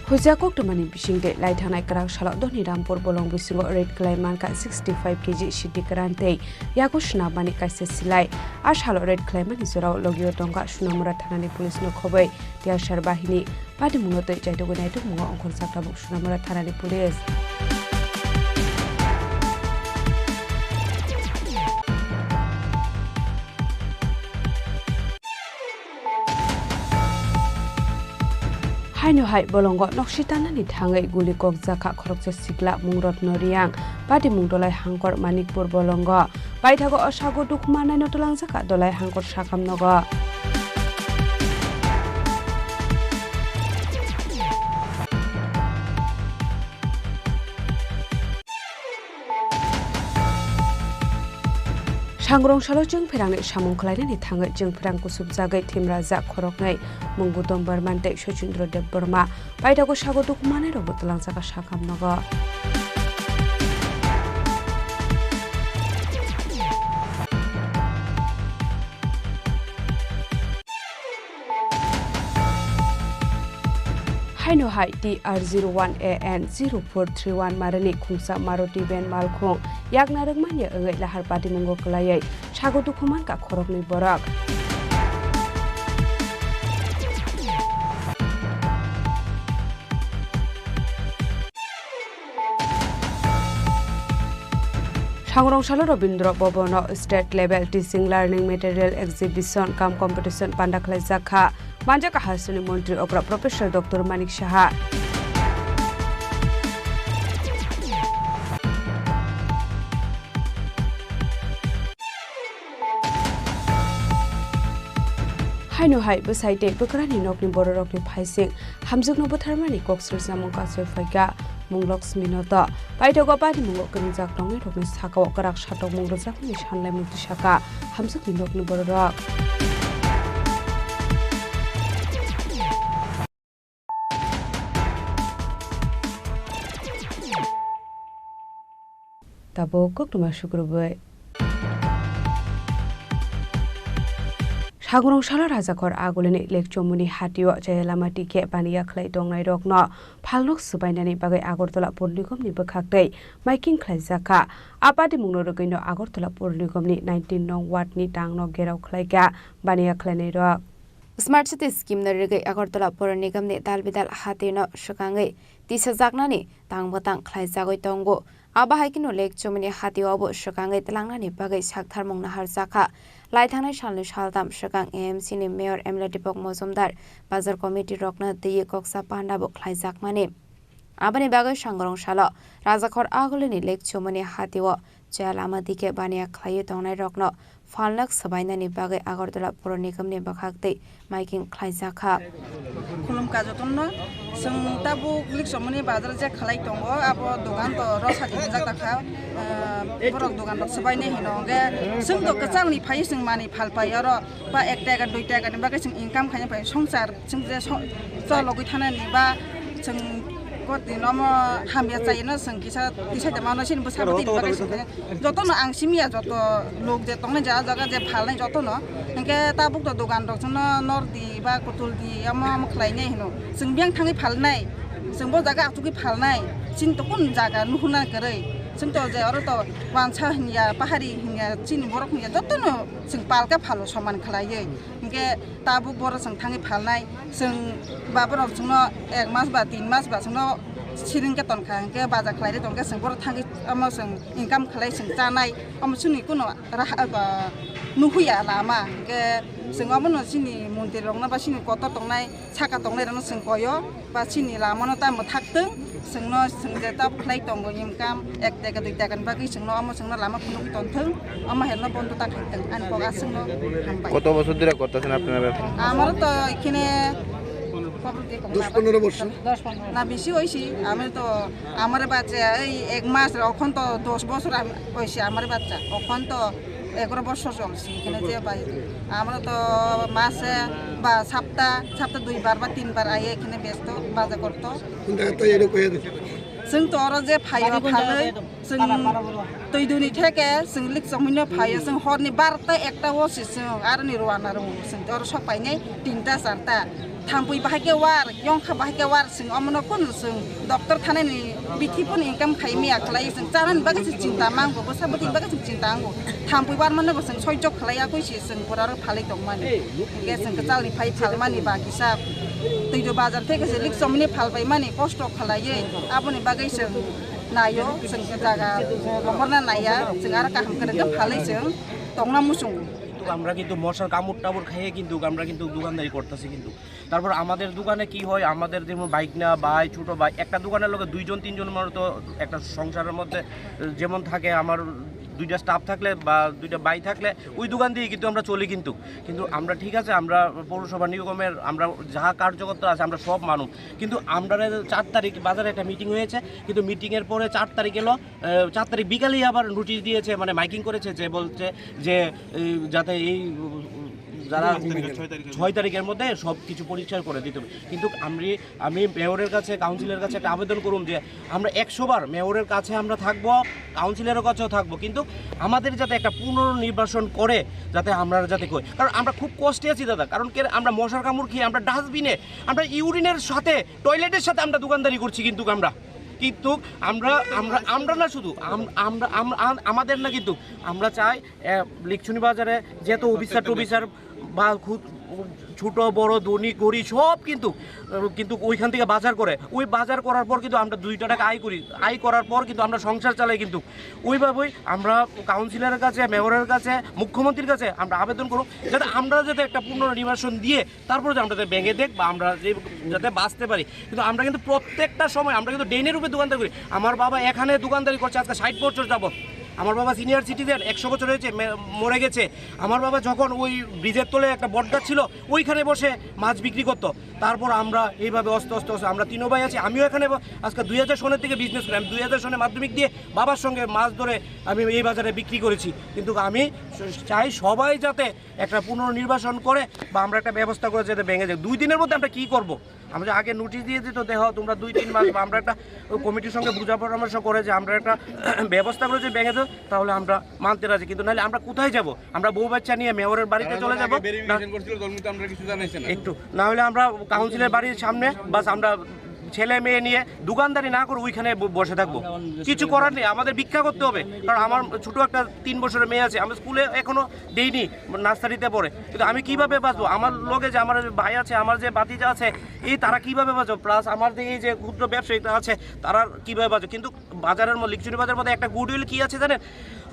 Hujia Koktomani Bishing Laitana Karak Shalot Doni Rampur Bolong Bisingo Red Clayman ka 65 kg Shidi Karante Yakushna Bani Kaise Silai Ashalo Red Clayman Isura Logio Tonga Shunamura Tanani Police no Kobe Dia Sharbahini Padi Munote Jaito Gunaitu Mungo Onkol Sakabuk Shunamura Tanani Police Haino hai bolongo nokshitana ni thangai guli kok jaka khorokje sikla mungrot noriang pati mungdolai hangkor manikpur bolongo baithago asago dukmanai notolang jaka dolai hangkor sakam nogo Sangrong salo jeng perang samung kelaini ni thangai jeng perang kusub jagai tim raja khoroknai munggutom barmante Shochendra Dev Burma baitago sago dukmane robot telang jaka sakam nogo Haino hai TR01AN 0431 marani khungsa Maruti van malkhong yakna rengmanya engai lahar pati munggo kelayai sago dukhuman ka khorokni borak Sangrong Salo Robindra Bobono State Level Teaching Learning Material Exhibition Kam Competition Pandaklai Zakha Banjaka Hasuni Montri Okra Professor Dr. Manik Shaha Haino hai besaite bekrani nokni bororokni phaising hamjukno botharmani koksur jamong kasoi phaiga munglok minota baitogo pati mungo krinjak tongi rokni sakao karak satok mungrojak ni sanlai mukti saka hamjukni nokni bororok Tabo koktuma shukrubai Sangrong Salo Rajakor Agulini Lake Chomuni Hatio Jayalamati Ke Pania Clay Dongai Rokno Palnok Subainani Bagai Agortola Purligom ni Bakakte Making Clay Zaka Apati Munoroguino Agortola Purligom ni 19 Nong Wat ni Tangno Gerau Clayga Bania Clanny Rock Smart City Scheme Narigai Agortola Purnigam ni Dalbidal Hatino Shukangai Tisa Zaknani Tangbatang Clay Zagoi Tongo Abahakino Lake Chomuni Hatio Abo Shukangai Talangani Bagai Sakthar Mong Nahar Zaka Laithanai Shalni Shaldam Shakang AMC ni Mayor Emla Dipok Mozumdar Bazar Committee Rokna Diye Koksa Pandabo Khlai Zakmani Abani Bagai Sangrong Shalo Rajakhor Agulini Lake Chomuni Hatiwo Jalama Dike Bania Khlai Tongnai Rokno Falnak Sabainani Bagai Agortola Pur Nigam ni Bakhakte Making Khlai Zakha Khulum kajotonno sing tabu Lake Chomuni Bazar je khlai tongo abo dogan to rosati jak takha borok dogan rok sabaine hinonge sing do kachangni phai sing mani phalpai aro ba 1 টাকা 2 টাকা ni bagai sing income khanya pai songsar sing je so logoi thanani ba sing Koti nomo hamia chayna sing kisa tisai de mano sin busabati bagai sing joto no angsimia joto log je tongne ja jaga je phalnai joto no engke tabuk to dogan rok jno nordi ba kutul di ama khlainai hino sing biang thangi phalnai sing bo jaga atuki phalnai sin to kun jaga nuhuna karai sing to je aro to wancha hinya pahari hinya sin borok hinya joto no sing palka phalo saman khlaiye engke tabuk bor sing thangi phalnai sing baborok jno 1 mas ba 3 mas ba jno siring ke tonka engke baja khlaire tonka sing bor thangi ama sing income khlai sing chanai ama suni kuno raha ba nuhuya lama engke sing amono sini montir rokna ba sini koto tongnai saka tongnai rano sing koyo ba sini lamono ta mo thaktung sing no sing je ta khlai tongo income 1 টাকা 2 টাকা bagi sing no amo sing no lama kuno tonthung ama helno bontu ta thaktung an poga sing no hampai কত বছর ধরে করতেছেন আপনারা ব্যবসা আমার তো এখানে 10-15 বছর না বেশি হইছি আমি তো আমার বাচ্চা এই 1 মাস এখন তো 10 বছর হইছে আমার বাচ্চা এখন তো 11 বছর চলছে এখানে যে ভাই আমরা তো মাসে বা সপ্তাহ 2 বার বা 3 বার আইয়ে এখানে ব্যস্ত বাজার করতো जों थ' जे फायो फालै जों दैदुनि थेके जों लिगसमैनो फायो जों हरनि 12ता 1ता हरसि जों आरो नि रवाना रौ जों थ' सफायनाय 3ता 4ता थांफै बाहायके वार यंखा बाहायके वार जों अमनो कोन जों डक्टर थानायनि बिथिफोर इनकाम खाय मिया खालाय जों जानानै बागै चिन्ता मांगो बसाबति बागै चिन्ता आंगो थांफै वार माने जों सयज खालाया कइसि जों पुरा फालै दं माने गे जों चालनि फाय फालमानि बाकिसा दैदो बाजार थेके जों लिगसमैनो फालबाय माने कष्ट खालायै आबनि बागै जों नायो जों जागा लहरना नाया जों आरो काहाम करे फालै जों दंना मुसुं আমরা কিন্তু মশার কামড় টামড় খেয়ে কিন্তু আমরা কিন্তু দোকানদারি করতেছি কিন্তু তারপর আমাদের দোকানে কি হয় আমাদের যেমন বাইক না ভাই ছোট ভাই একটা দোকানের লোকে 2জন 3জন মতো একটা সংসারের মধ্যে যেমন থাকে আমার 2টা স্টাফ থাকলে বা 2টা ভাই থাকলে ওই দোকান দিয়ে কিন্তু আমরা চলি কিন্তু আমরা ঠিক আছে আমরা পৌরসভা নিগমের আমরা যা কার্যকর্তা আছে আমরা সব মানুষ কিন্তু আমরা 4 তারিখ বাজারে একটা মিটিং হয়েছে কিন্তু মিটিংয়ের পরে 4 তারিখ এলো 4 তারিখ বিকালেই আবার নোটিশ দিয়েছে মানে মাইকিং করেছে যে বলছে যে যাতে এই যারা 6 তারিখের মধ্যে সব কিছু পরিষ্কার করে দিতে হবে কিন্তু আমি মেয়রের কাছে কাউন্সিলের কাছে একটা আবেদন করুন যে আমরা 100 বার মেয়রের কাছে আমরা থাকবো কাউন্সিলের কাছেও থাকবো কিন্তু আমাদের যাতে একটা পুনর্নির্বাচন করে যাতে আমরা যাতে কই কারণ আমরা খুব কষ্টে আছি দাদা কারণ আমরা মশার কামড় খেয়ে আমরা ডাস্টবিনে আমরা ইউরিনের সাথে টয়লেটের সাথে আমরা দোকানদারি করছি কিন্তু আমরা না শুধু আমাদের না কিন্তু আমরা চাই লিকছুনি বাজারে যেহেতু অফিসার বা ছোট বড় ধনী গরিব সব কিন্তু ওইখান থেকে বাজার করে ওই বাজার করার পর কিন্তু আমরা 2 টাকা আয় করার পর কিন্তু আমরা সংসার চালাই কিন্তু ওইভাবেই আমরা কাউন্সিলরের কাছে মেয়রের কাছে মুখ্যমন্ত্রীর কাছে আমরা আবেদন করব যাতে আমরা যাতে একটা পুনর্নির্বাচন দিয়ে তারপরে আমরা যাতে ভেঙে দেখ বা আমরা যাতে বাঁচতে পারি কিন্তু আমরা কিন্তু প্রত্যেকটা সময় আমরা কিন্তু ডেনের রূপে দোকানদারি করি আমার বাবা এখানে দোকানদারি করছে আজকে 60 বছর যাবত আমার বাবা সিনিয়র সিটিজেন 100 বছর হয়েছে মরে গেছে আমার বাবা যখন ওই ব্রিজের তলে একটা বটগাছ ছিল ওইখানে বসে মাছ বিক্রি করতো তারপর আমরা এইভাবে অস্তে আমরা 3 ভাই আছি আমিও এখানে আজকে 2000 সনের থেকে বিজনেস করি আমি 2000 সনে মাধ্যমিক দিয়ে বাবার সঙ্গে মাছ ধরে আমি এই বাজারে বিক্রি করেছি কিন্তু আমি চাই সবাই যাতে একটা পুনর্নির্বাচন করে বা আমরা একটা ব্যবস্থা করে যাতে ভেঙে যায় 2 দিনের মধ্যে আমরা কি করব আমরা আগে নোটিশ দিয়ে দিত দেখো তোমরা 2-3 মাস বা আমরা একটা কমিটির সঙ্গে বুঝা পরামর্শ করে যে আমরা একটা ব্যবস্থা করে যে ভেঙে দেব তাহলে আমরা মানতে রাজি কিন্তু নাহলে আমরা কোথায় যাব আমরা বউ বাচ্চা নিয়ে মেয়রের বাড়িতে চলে যাব একটু না হলে আমরা কাউন্সিলের বাড়ির সামনে বাস আমরা ছেলে মেয়ে নিয়ে দোকানদারি না করে ওইখানে বসে থাকবো কিছু করার নেই আমাদের ভিক্ষা করতে হবে কারণ আমার ছোট একটা 3 বছরের মেয়ে আছে আমি স্কুলে এখনো দেইনি নার্সারিতে পড়ে কিন্তু আমি কিভাবে বাঁচবো আমার লগে যে আমার ভাই আছে আমার যে ভাতিজা আছে এই তারা কিভাবে বাঁচবো প্লাস আমার এই যে ক্ষুদ্র ব্যবসায়ীরা আছে তারা কিভাবে বাঁচবে কিন্তু বাজারের মধ্যে লিকচুরি বাজারের মধ্যে একটা গুডউইল কি আছে জানেন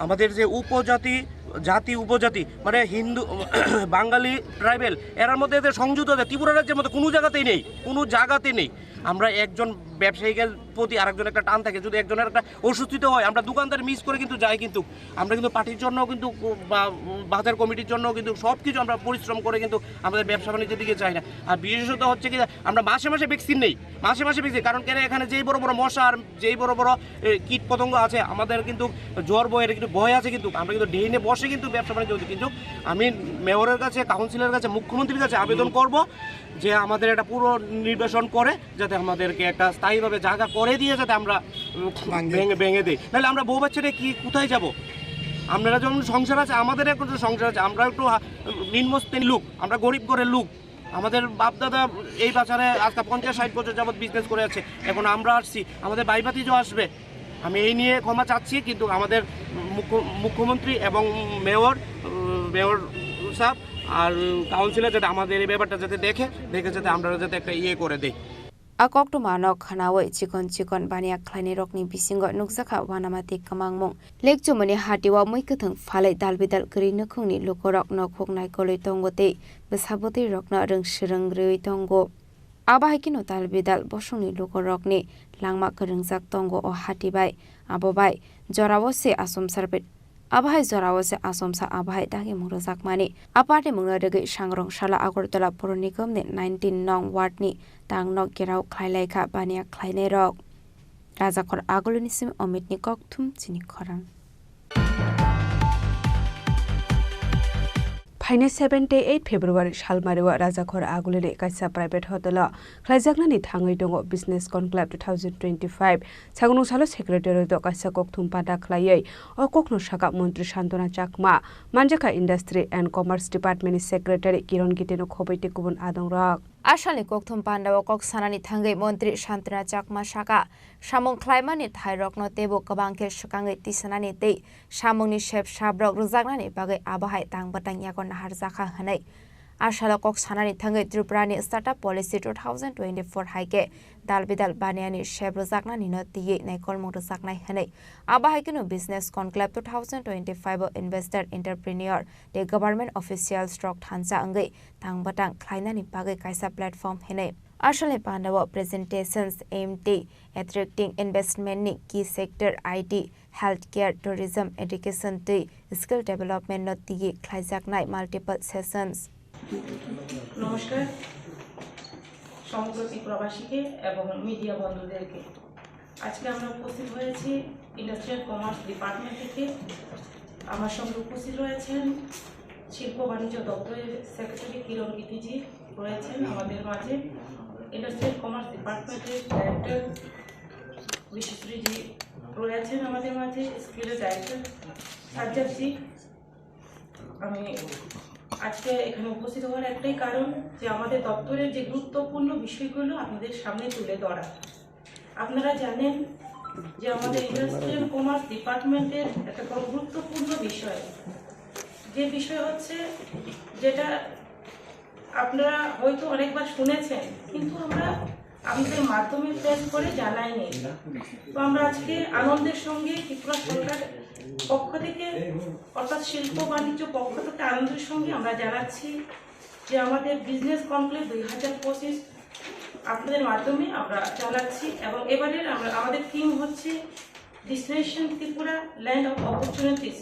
আমাদের যে উপজাতি মানে হিন্দু বাঙালি ট্রাইবেল এর মধ্যে এদের সংযুক্ত আছে ত্রিপুরা রাজ্যের মধ্যে কোনো জায়গাতেই নেই আমরা একজন ব্যবসায়ীদের প্রতি আরেকজন একটা টান থাকে যদি একজনের একটা অসুস্থিত হয় আমরা দোকানদার মিস করে কিন্তু যাই কিন্তু আমরা কিন্তু পার্টির জন্য কিন্তু বা বাজার কমিটির জন্য কিন্তু সব কিছু আমরা পরিশ্রম করে কিন্তু আমাদের ব্যবসা বাণিজ্যের দিকে চাই না আর বিশেষত হচ্ছে কি আমরা মাসে ভ্যাকসিন নেই মাসে ভ্যাকসিন কারণ কেন এখানে যেই বড় বড় মশা আর যেই বড় বড় কীট পতঙ্গ আছে আমাদের কিন্তু জ্বর বয়ের কিন্তু ভয় আছে কিন্তু আমরা কিন্তু ডেইনে বসে কিন্তু ব্যবসা বাণিজ্য হচ্ছে কিন্তু আমি মেয়রের কাছে কাউন্সিলের কাছে মুখ্যমন্ত্রীর কাছে আবেদন করব যে আমাদের একটা পুরো নির্বাচন করে যাতে আমাদেরকে একটা স্থায়ীভাবে জায়গা করে দিয়ে যাতে আমরা ভেঙে দিই নাহলে আমরা বউ বাচ্চারা কি কোথায় যাব আপনারা যেমন সংসার আছে আমাদের এখন সংসার আছে আমরা একটু নিম্নশ্রেণীর লোক আমরা গরিব ঘরের লোক আমাদের বাপদাদা এই বাজারে আজকে 50-60 বছর যাবৎ বিজনেস করে আছে এখন আমরা আসছি আমাদের ভাই ভাতিজা আসবে আমি এই নিয়ে ক্ষমা চাচ্ছি কিন্তু আমাদের মুখ্যমন্ত্রী এবং মেয়র সাহেব আর কাউন্সিলর যাতে আমাদের এই ব্যাপারটা যাতে দেখে যাতে আমরা যাতে একটা করে দেই akok to manok khanawe chikon bania khlaini rokni bisingo nukjaka wanamati kamangmung lekchu mani hatiwa muikathang phalai dalbidal kri nukhungni lokorok nokhoknai koloi tongote besaboti rokna rungsrang rei tongo abahikino dalbidal bosungni lokorokni langma kringjak tongo o hatibai abobai jorawose asomsarbet abahai jorawose asomsa abahai dagi murojak mani aparte mungrege sangrong shala agortala pur nigamni 19 nong ward ni tangnok gerau khlailai bania khlainai rok rajakor agolunisim omitni kokthum chini khorang खायने 78 फेब्रुवारि सालमारिवा राजाखर आगुलिनि कायसा private hotel ख्लाइजाकनानि थाङै दङ business conclave 2025 सागुनु सालो सेक्रेटारियेट कायसा ककथुम पादा ख्लायै अ ककनो साका मन्त्री सान्तना चाकमा मानजाखा इन्डास्ट्री एन्ड कमार्स डिपार्टमेन्टनि सेक्रेटारि किरण गितेनो खबैते गुबुन आदंराक आसालनि ककथुम पान्डाव कक सानानि थाङै मन्त्री सान्तना चाकमा साका सामुं ख्लाइमानि थाइरकनो तेबो गोबांखे सुकाङै तिसानानि दै सामुंनि शेफ साब्रक रुजाकनानि बागै आबाहाय तांबातां यागन नाहार जाखा हनै आसाल कक सानानि थाङै त्रिपुरानि स्टार्टअप पलिसि 2024 हाइके दालबिदाल बानियानि शेफ रुजाकनानि न तियै नायकलमु रुजाकनाय हनै आबाहायकिनो बिजनेस कनक्लेव 2025 इन्वेस्टर एन्टरप्रेन्योर दे गभर्नमेन्ट अफिसियल स्ट्रक थानसा अंगै तांबातां ख्लाइनानि बागै कायसा प्लेटफर्म हनै आसालनि पान्डाव प्रेजेन्टेशंस एम्ड एट्रेक्टिंग इन्वेस्टमेन्टनि की sector IT health care tourism education दै स्किल डेभेलपमेन्ट न तियै ख्लाइजाकनाय माल्टिपल सेशंस নমস্কার সমগ্র ত্রিপুরাবাসীকে এবং মিডিয়া বন্ধুদেরকে আজকে আমরা উপস্থিত হয়েছি ইন্ডাস্ট্রিয়াল কমার্স ডিপার্টমেন্ট থেকে আমার সঙ্গে উপস্থিত রয়েছেন শিল্প বাণিজ্য দপ্তরের সেক্রেটারি কিরণ গিতিজি রয়েছেন আমাদের মাঝে ইন্ডাস্ট্রিয়াল কমার্স ডিপার্টমেন্টের ডাইরেক্টর বিশ্বশ্রীজি রয়েছেন আমাদের মাঝে স্কিলের ডাইরেক্টর সাজ্জাদজি আমি আজকে এখানে উপস্থিত হওয়ার একটাই কারণ যে আমাদের দপ্তরের যে গুরুত্বপূর্ণ বিষয়গুলো আপনাদের সামনে তুলে ধরা আপনারা জানেন যে আমাদের ইন্ডাস্ট্রিয়াল কমার্স ডিপার্টমেন্টের একটা গুরুত্বপূর্ণ বিষয় যে বিষয় হচ্ছে যেটা আপনারা হয়তো অনেকবার শুনেছেন কিন্তু আমরা আমাদের মাধ্যমে প্রেস করে জানাইনি তো আমরা আজকে আনন্দের সঙ্গে ত্রিপুরা সরকার পক্ষ থেকে অর্থাৎ শিল্প বাণিজ্য পক্ষ থেকে আনন্দের সঙ্গে আমরা জানাচ্ছি যে আমাদের বিজনেস কনক্লেভ 2025 আপনাদের মাধ্যমে আমরা জানাচ্ছি এবং এবারের আমাদের থিম হচ্ছে destination Tripura land of opportunities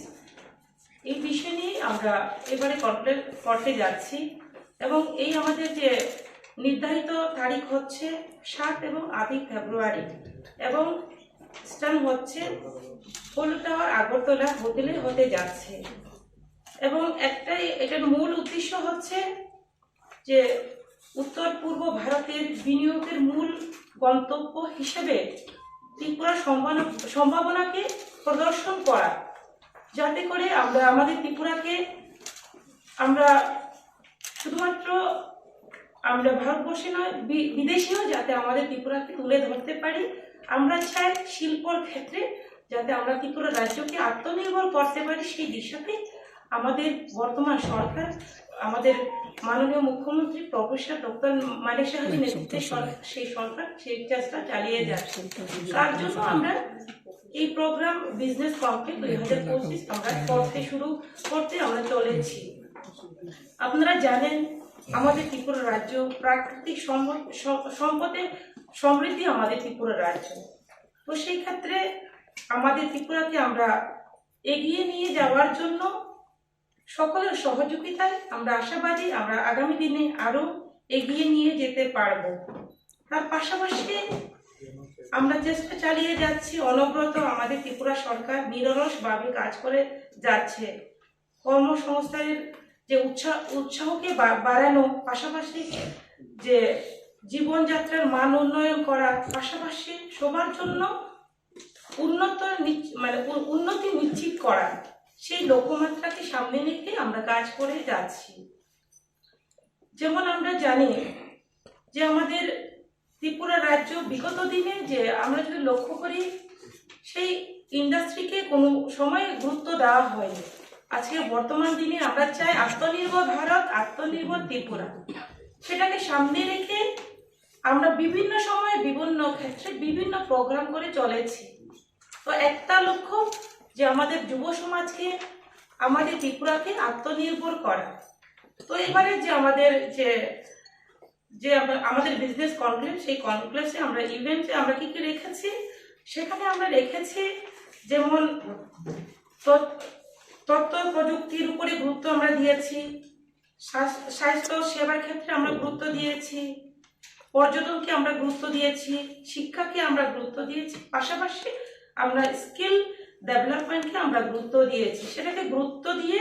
এই বিষয় নিয়ে আমরা এবারে কনক্লেভ করতে যাচ্ছি এবং এই আমাদের যে নির্ধারিত তারিখ হচ্ছে 7 এবং 8 ফেব্রুয়ারি এবং স্থান হচ্ছে কলকাতার আগরতলা হোটেলে হতে যাচ্ছে এবং একটাই এটার মূল উদ্দেশ্য হচ্ছে যে উত্তর পূর্ব ভারতের বিনিয়োগের মূল গন্তব্য হিসেবে ত্রিপুরার সম্ভাবনাকে প্রদর্শন করা যাতে করে আমরা আমাদের ত্রিপুরাকে আমরা শুধুমাত্র আমরা ভারতবর্ষে নয় বিদেশেও যাতে আমাদের ত্রিপুরাকে তুলে ধরতে পারি আমরা চাই শিল্পর ক্ষেত্রে যাতে আমরা ত্রিপুরা রাজ্যকে আত্মনির্ভর করতে পারি সেই দিশাতে আমাদের বর্তমান সরকার আমাদের মাননীয় মুখ্যমন্ত্রী প্রফেসর ডক্টর মানিক সাহাজির নেতৃত্বে সেই সরকার সেই চেষ্টা চালিয়ে যাচ্ছে তার জন্য আমরা এই প্রোগ্রাম বিজনেস কনক্লেভ 2025 আমরা শুরু করতে আমরা চলেছি আপনারা জানেন আমাদের ত্রিপুরা রাজ্য প্রাকৃতিক সম্পদে সমৃদ্ধি আমাদের ত্রিপুরা রাজ্য তো সেই ক্ষেত্রে আমাদের ত্রিপুরাকে আমরা এগিয়ে নিয়ে যাওয়ার জন্য সকলের সহযোগিতায় আমরা আশাবাদী আমরা আগামী দিনে আরো এগিয়ে নিয়ে যেতে পারব তার পাশাপাশি আমরা চেষ্টা চালিয়ে যাচ্ছি অনবরত আমাদের ত্রিপুরা সরকার নিরলসভাবে কাজ করে যাচ্ছে কর্মসংস্থানের যে উৎসাহকে বাড়ানো পাশাপাশি যে জীবনযাত্রার মান উন্নয়ন করা পাশাপাশি সবার জন্য উন্নতি নিশ্চিত করা সেই লক্ষ্যমাত্রাকে সামনে রেখে আমরা কাজ করে যাচ্ছি যেমন আমরা জানি যে আমাদের ত্রিপুরা রাজ্য বিগত দিনে যে আমরা যদি লক্ষ্য করি সেই ইন্ডাস্ট্রিকে কোনো সময় গুরুত্ব দেওয়া হয়নি আজকে বর্তমান দিনে আমরা চাই আত্মনির্ভর ভারত আত্মনির্ভর ত্রিপুরা সেটাকে সামনে রেখে আমরা বিভিন্ন সময়ে বিভিন্ন ক্ষেত্রে বিভিন্ন প্রোগ্রাম করে চলেছি তো একটা লক্ষ্য যে আমাদের যুব সমাজকে আমাদের ত্রিপুরাকে আত্মনির্ভর করা তো এবারে যে আমাদের যে আমাদের বিজনেস কনক্লেভ সেই কনক্লেভে আমরা ইভেন্টে আমরা কি কি রেখেছি সেখানে আমরা রেখেছি যেমন তথ্য প্রযুক্তির উপরে গুরুত্ব আমরা দিয়েছি স্বাস্থ্য সেবার ক্ষেত্রে আমরা গুরুত্ব দিয়েছি পর্যটনকে আমরা গুরুত্ব দিয়েছি শিক্ষাকে আমরা গুরুত্ব দিয়েছি পাশাপাশি আমরা স্কিল ডেভেলপমেন্টকে আমরা গুরুত্ব দিয়েছি সেটাকে গুরুত্ব দিয়ে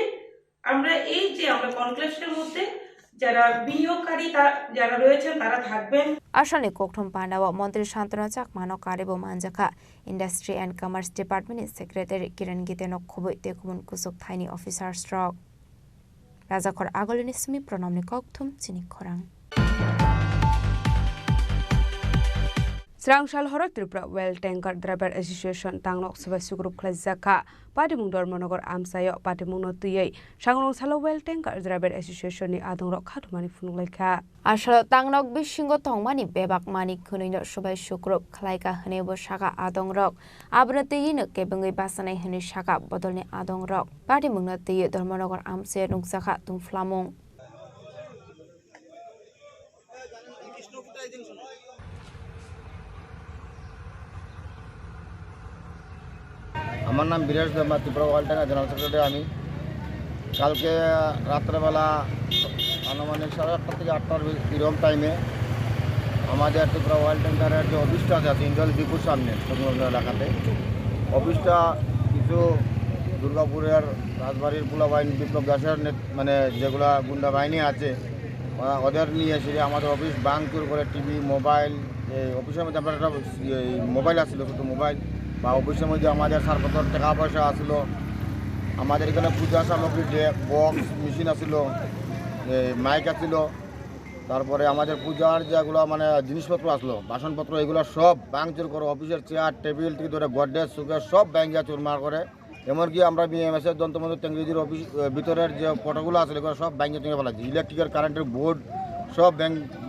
আমরা এই যে আমরা কনক্লেভসের মধ্যে যারা বিনিয়োগকারী যারা রয়েছেন তারা থাকবেন। Ashalni Kokthum Pandawa Mantri Shantana Chakmano Karibo Manjaka Industry and Commerce Department Secretary Kiran Gitenok Khoboi Tekumun Kusuk Tiny Officer Stroke Razakor Agolinismi Pronomni Kokthum Chini Khorang Srang Shal Horok Tripura Well Tanker Driver Association Tangnok Subasi Group Klazaka Patimung Dormonogor Amsayo Patimung Notuyei Shangrong Salo Well Tanker Driver Association ni Adongrok Khatumani Fungleka Ashal Tangnok Bishingo Tongmani Bebak Mani Kunino Shubai Shukrup Klaika Hanebo Shaka Adongrok Abnatiyin Kebengi Basane Hani Shaka Bodolni Adongrok Patimung Notuyei Dormonogor Amsayo Nungsaka Tung Flamong আমার নাম বিরাজ দেবা Tripura world tanker general secretary. আমি কালকে রাত্রেবেলা আনুমানিক 8:30 থেকে 8টার এরকম টাইমে আমাদের ত্রিপুরা ওয়ার্ল্ড ট্যাঙ্কারের যে অফিসটা আছে ইন্ডাল ডিপুর সামনে সংলগ্ন এলাকাতে, অফিসটা কিছু দুর্গাপুরের রাজবাড়ির পোলা বাহিনী বিপ্লব দাসের মানে যেগুলা গুন্ডা বাহিনী আছে ওদের নিয়ে এসে আমাদের অফিস ভাঙচুর করে টিভি মোবাইল, অফিসের মধ্যে আপনার একটা মোবাইল আসছিল, শুধু মোবাইল বা অফিসের মধ্যে আমাদের সারপত্র টাকা পয়সা আসলো, আমাদের এখানে পূজা সামগ্রী বক্স মেশিন আসিল, মাইক আসিল, তারপরে আমাদের পূজার যেগুলো মানে জিনিসপত্র আসলো বাসনপত্র এগুলো সব ভাঙচুর করে অফিসের চেয়ার টেবিল থেকে ধরে গডরেজ সুকেস সব ব্যাঙ্গে চুরমার করে। এমনকি আমরা বিএমএসের দন্তমন্ত্র টেঙ্গিদির অফিস ভিতরের যে ফটোগুলো আছে এগুলো সব ব্যাঙ্গে তুলে ফেলাচ্ছি, ইলেকট্রিকের কারেন্টের বোর্ড সব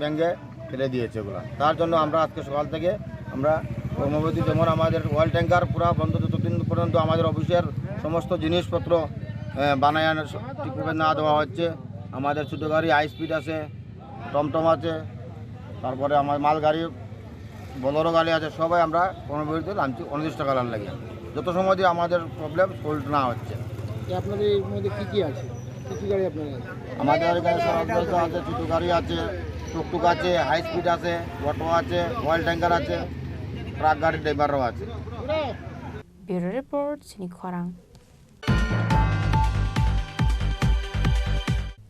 ব্যাঙ্গে ফেলে দিয়েছে এগুলো। তার জন্য আমরা আজকে সকাল থেকে আমরা কর্মবিরতি, যেমন আমাদের ওয়াল ট্যাঙ্কার পুরা বন্ধ যতদিন পর্যন্ত আমাদের অফিসের সমস্ত জিনিসপত্র বানায় ঠিকভাবে না দেওয়া হচ্ছে। আমাদের ছোটো গাড়ি হাই স্পিড আছে, টমটম আছে, তারপরে আমার মালগাড়ি বলেরো গাড়ি আছে, সবাই আমরা কর্মবিরতি নামছি অনির্দিষ্টকাল লাগে, যত সময় দিয়ে আমাদের প্রবলেম সলভ না হচ্ছে। আপনাদের এর মধ্যে কী কী আছে, কী কী গাড়ি আপনাদের? আমাদের এখানে সরঞ্জাম আছে, ছোটো গাড়ি আছে, টুকটুক আছে, হাই স্পিড আছে, অটো আছে, ওয়াল ট্যাঙ্কার আছে, ট্রাক গাড়ির ড্রাইভারও আছে। Bureau Report Chini Khorang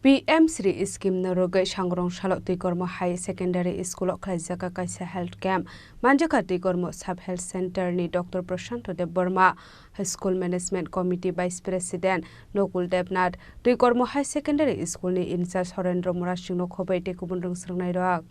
PM Sri Scheme Narogai Shangrong Shalok Tikormo High Secondary School Klazaka Kaisa Health Camp Manjaka Tikormo Sub Health Center ni Dr. Prashanto Dev Burma School Management Committee Vice President Nokul Devnath Tikormo High Secondary School ni In charge Horendra Murashing no Khobai Tekubundrung Srangnai Rak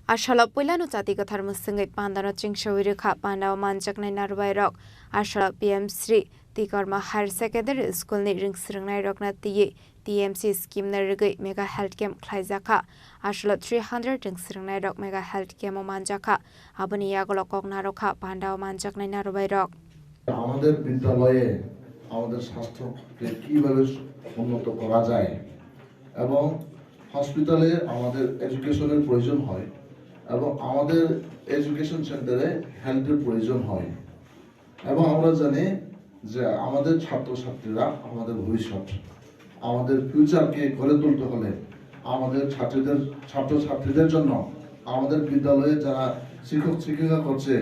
Ashala Pulanu Tatikathar Musingai Pandano Chingshawi Kha Pandaw Manjaknai Narwai Rock Ashala PM Sri Tikorma Higher Secondary School ni Ringsrangnai Rock na TMC scheme na rigai Mega Health Camp Klaizaka Ashala 300 Ringsrangnai Rock Mega Health Camp Manjaka Abani Yagolo Kognaro Kha Pandaw Manjaknai Narwai Rock আমাদের বিদ্যালয়ে আমাদের স্বাস্থ্যকে কিভাবে উন্নত করা যায় এবং হসপিটালে আমাদের এডুকেশনের প্রয়োজন হয় এবং আমাদের এডুকেশন সেন্টারে হেলথের প্রয়োজন হয় এবং আমরা জানি যে আমাদের ছাত্রছাত্রীরা আমাদের ভবিষ্যৎ, আমাদের ফিউচারকে গড়ে তুলতে হলে আমাদের ছাত্রছাত্রীদের জন্য আমাদের বিদ্যালয়ে যারা শিক্ষক শিক্ষিকা করছে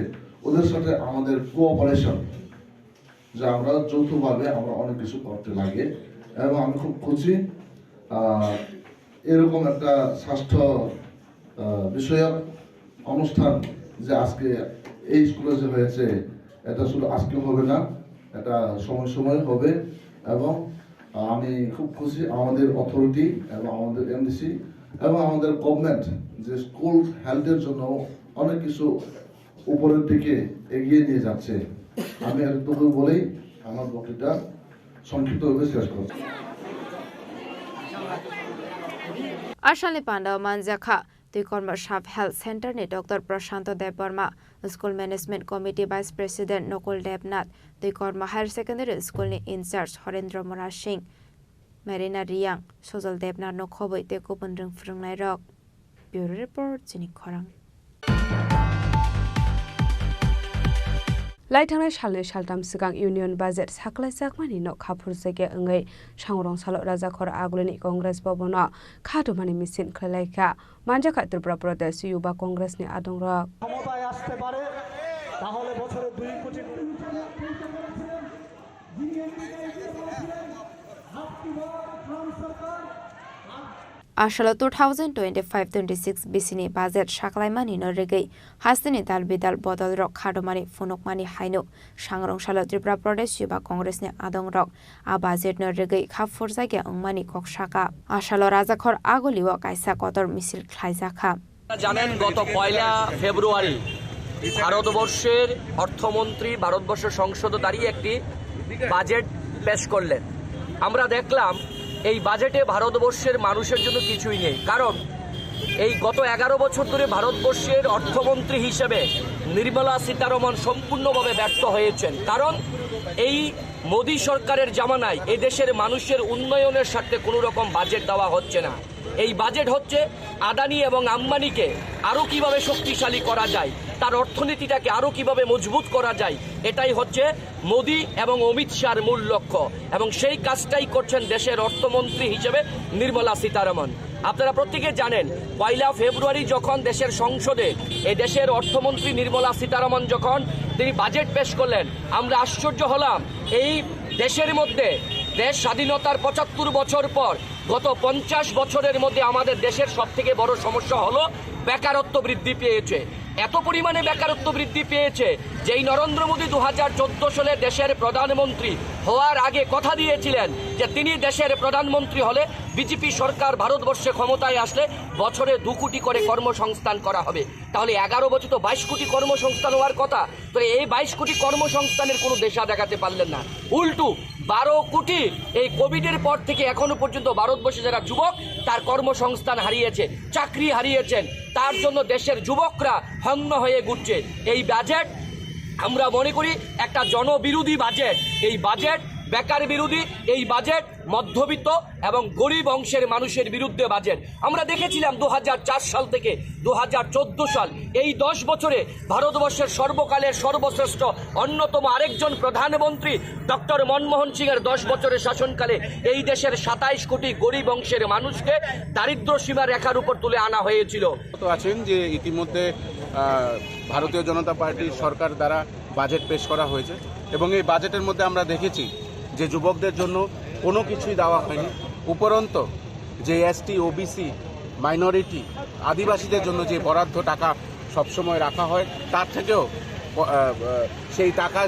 ওদের সাথে আমাদের কোঅপারেশন, যে আমরা যৌথভাবে আমরা অনেক কিছু করতে লাগে এবং আমি খুব খুশি এরকম একটা স্বাস্থ্য বিষয়ক অনুষ্ঠান যে আজকে এই স্কুলে যে হয়েছে এটা শুধু আজকে হবে না, এটা সময় সময় হবে এবং আমি খুব খুশি আমাদের অথরিটি এবং আমাদের এমডিসি এবং আমাদের গভর্নমেন্ট যে স্কুল হেলথের জন্য অনেক কিছু উপরের দিকে এগিয়ে নিয়ে যাচ্ছে। আমি এতটুকু বলেই আমার বক্তৃতা সংক্ষিপ্তভাবে শেষ করছি। Ashali Pandaw Manjaka Tikorma Sub Health Center ni Dr. Prashanto Dev Burma School Management Committee Vice President Nokul Devnath Tikorma Higher Secondary School ni In charge Horendra Murashing Marina Riang Sojal Devnath no Khoboi Tekubundrung Frungnai Rock Bureau Report Chini Khorang Laithanai Shalne Shaltam Sigang Union Budget Saklai Sakmani no Khapur Sege Ngai Shangrong Salok Rajakhor Agulini Congress Bobono Khatumani Misin Khalaika Manjaka Tripura Pradesh Yuba Congress ni Adongra ক্ষমতায় আসতে পারে তাহলে বছরে 2 কোটি Asal 2025-26 bisini budget saklaimani norregei hastini dal bidal bodol rok khadomani funokmani haino sangrong salo Tripura Pradesh Yuba Congress ni adong rok a budget norregei khapfor jage ongmani koksaka asalo rajakhor agoliwa kaisa kotor misil khlaijaka জানেন গত 1 ফেব্রুয়ারি ভারতবর্ষের অর্থমন্ত্রী ভারতবর্ষ সংসদে দাঁড়িয়ে একটি budget পেশ করলেন। আমরা দেখলাম এই বাজেটে ভারতবর্ষের মানুষের জন্য কিছুই নেই, কারণ এই গত 11 বছর ধরে ভারতবর্ষের অর্থমন্ত্রী হিসেবে নির্মলা সীতারমণ সম্পূর্ণভাবে ব্যর্থ হয়েছেন। কারণ এই মোদী সরকারের জামানায় এই দেশের মানুষের উন্নয়নের স্বার্থে কোনো রকম বাজেট দেওয়া হচ্ছে না। এই বাজেট হচ্ছে আদানি এবং আম্বানিকে আরও কিভাবে শক্তিশালী করা যায়, তার অর্থনীতিটাকে আরও কিভাবে মজবুত করা যায়, এটাই হচ্ছে মোদী এবং অমিত শাহর মূল লক্ষ্য, এবং সেই কাজটাই করছেন দেশের অর্থমন্ত্রী হিসেবে নির্মলা সীতারমণ। আপনারা প্রত্যেকে জানেন 1 ফেব্রুয়ারি যখন দেশের সংসদে এই দেশের অর্থমন্ত্রী নির্মলা সীতারমণ যখন তিনি বাজেট পেশ করলেন, আমরা আশ্চর্য হলাম। এই দেশের মধ্যে দেশ স্বাধীনতার 75 বছর পর গত 50 বছরের মধ্যে আমাদের দেশের সবথেকে বড় সমস্যা হলো বেকারত্ব বৃদ্ধি পেয়েছে। এত পরিমাণে বেকারত্ব বৃদ্ধি পেয়েছে যে এই নরেন্দ্র মোদী 2014 সালে দেশের প্রধানমন্ত্রী হওয়ার আগে কথা দিয়েছিলেন যে তিনি দেশের প্রধানমন্ত্রী হলে বিজেপি সরকার ভারতবর্ষে ক্ষমতায় আসলে বছরে 2 কোটি করে কর্মসংস্থান করা হবে। তাহলে 11 বছর তো 22 কোটি কর্মসংস্থান হওয়ার কথা, তো এই 22 কোটি কর্মসংস্থানের কোনো দিশা দেখাতে পারলেন না। উল্টো 12 কোটি এই কোভিডের পর থেকে এখনো পর্যন্ত ভারতবর্ষে যারা যুবক তার কর্মসংস্থান হারিয়েছে, চাকরি হারিয়েছেন, তার জন্য দেশের যুবকরা হন্য হয়ে ঘুরছে। এই বাজেট আমরা মনে করি একটা জনবিরোধী বাজেট। এই বাজেট বেকার বিরোধী, এই বাজেট মধ্যবিত্ত এবং গরিব অংশের মানুষের বিরুদ্ধে বাজেট। আমরা দেখেছিলাম 2004 সাল থেকে 2014 সাল এই 10 বছরে ভারতবর্ষের সর্বকালের সর্বশ্রেষ্ঠ অন্যতম আরেকজন প্রধানমন্ত্রী ডক্টর মনমোহন সিংয়ের 10 বছরের শাসনকালে এই দেশের 27 কোটি গরিব অংশের মানুষকে দারিদ্র সীমা রেখার উপর তুলে আনা হয়েছিল। আছেন যে ইতিমধ্যে ভারতীয় জনতা পার্টির সরকার দ্বারা বাজেট পেশ করা হয়েছে এবং এই বাজেটের মধ্যে আমরা দেখেছি যে যুবকদের জন্য কোনো কিছুই দেওয়া হয়নি। উপরন্ত যে এসটি, ওবিসি, মাইনরিটি, আদিবাসীদের জন্য যে বরাদ্দ টাকা সবসময় রাখা হয় তার থেকেও সেই টাকা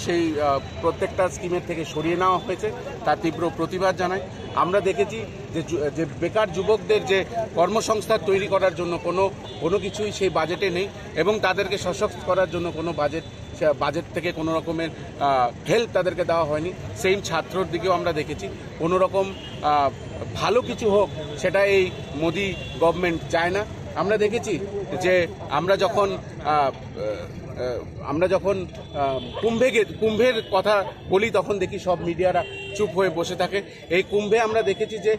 সেই প্রত্যেকটা স্কিমের থেকে সরিয়ে নেওয়া হয়েছে, তার তীব্র প্রতিবাদ জানাই। আমরা দেখেছি যে বেকার যুবকদের যে কর্মসংস্থান তৈরি করার জন্য কোনো কিছুই সেই বাজেটে নেই এবং তাদেরকে সশক্ত করার জন্য কোনো বাজেট থেকে কোনো রকমের হেল্প তাদেরকে দেওয়া হয়নি। সেই ছাত্রর দিকেও আমরা দেখেছি কোনো রকম ভালো কিছু হোক সেটা এই মোদি গভর্নমেন্ট চায় না। আমরা দেখেছি যে আমরা যখন কুম্ভের কথা বলি তখন দেখি সব মিডিয়ারা চুপ হয়ে বসে থাকে। এই কুম্ভে আমরা দেখেছি যে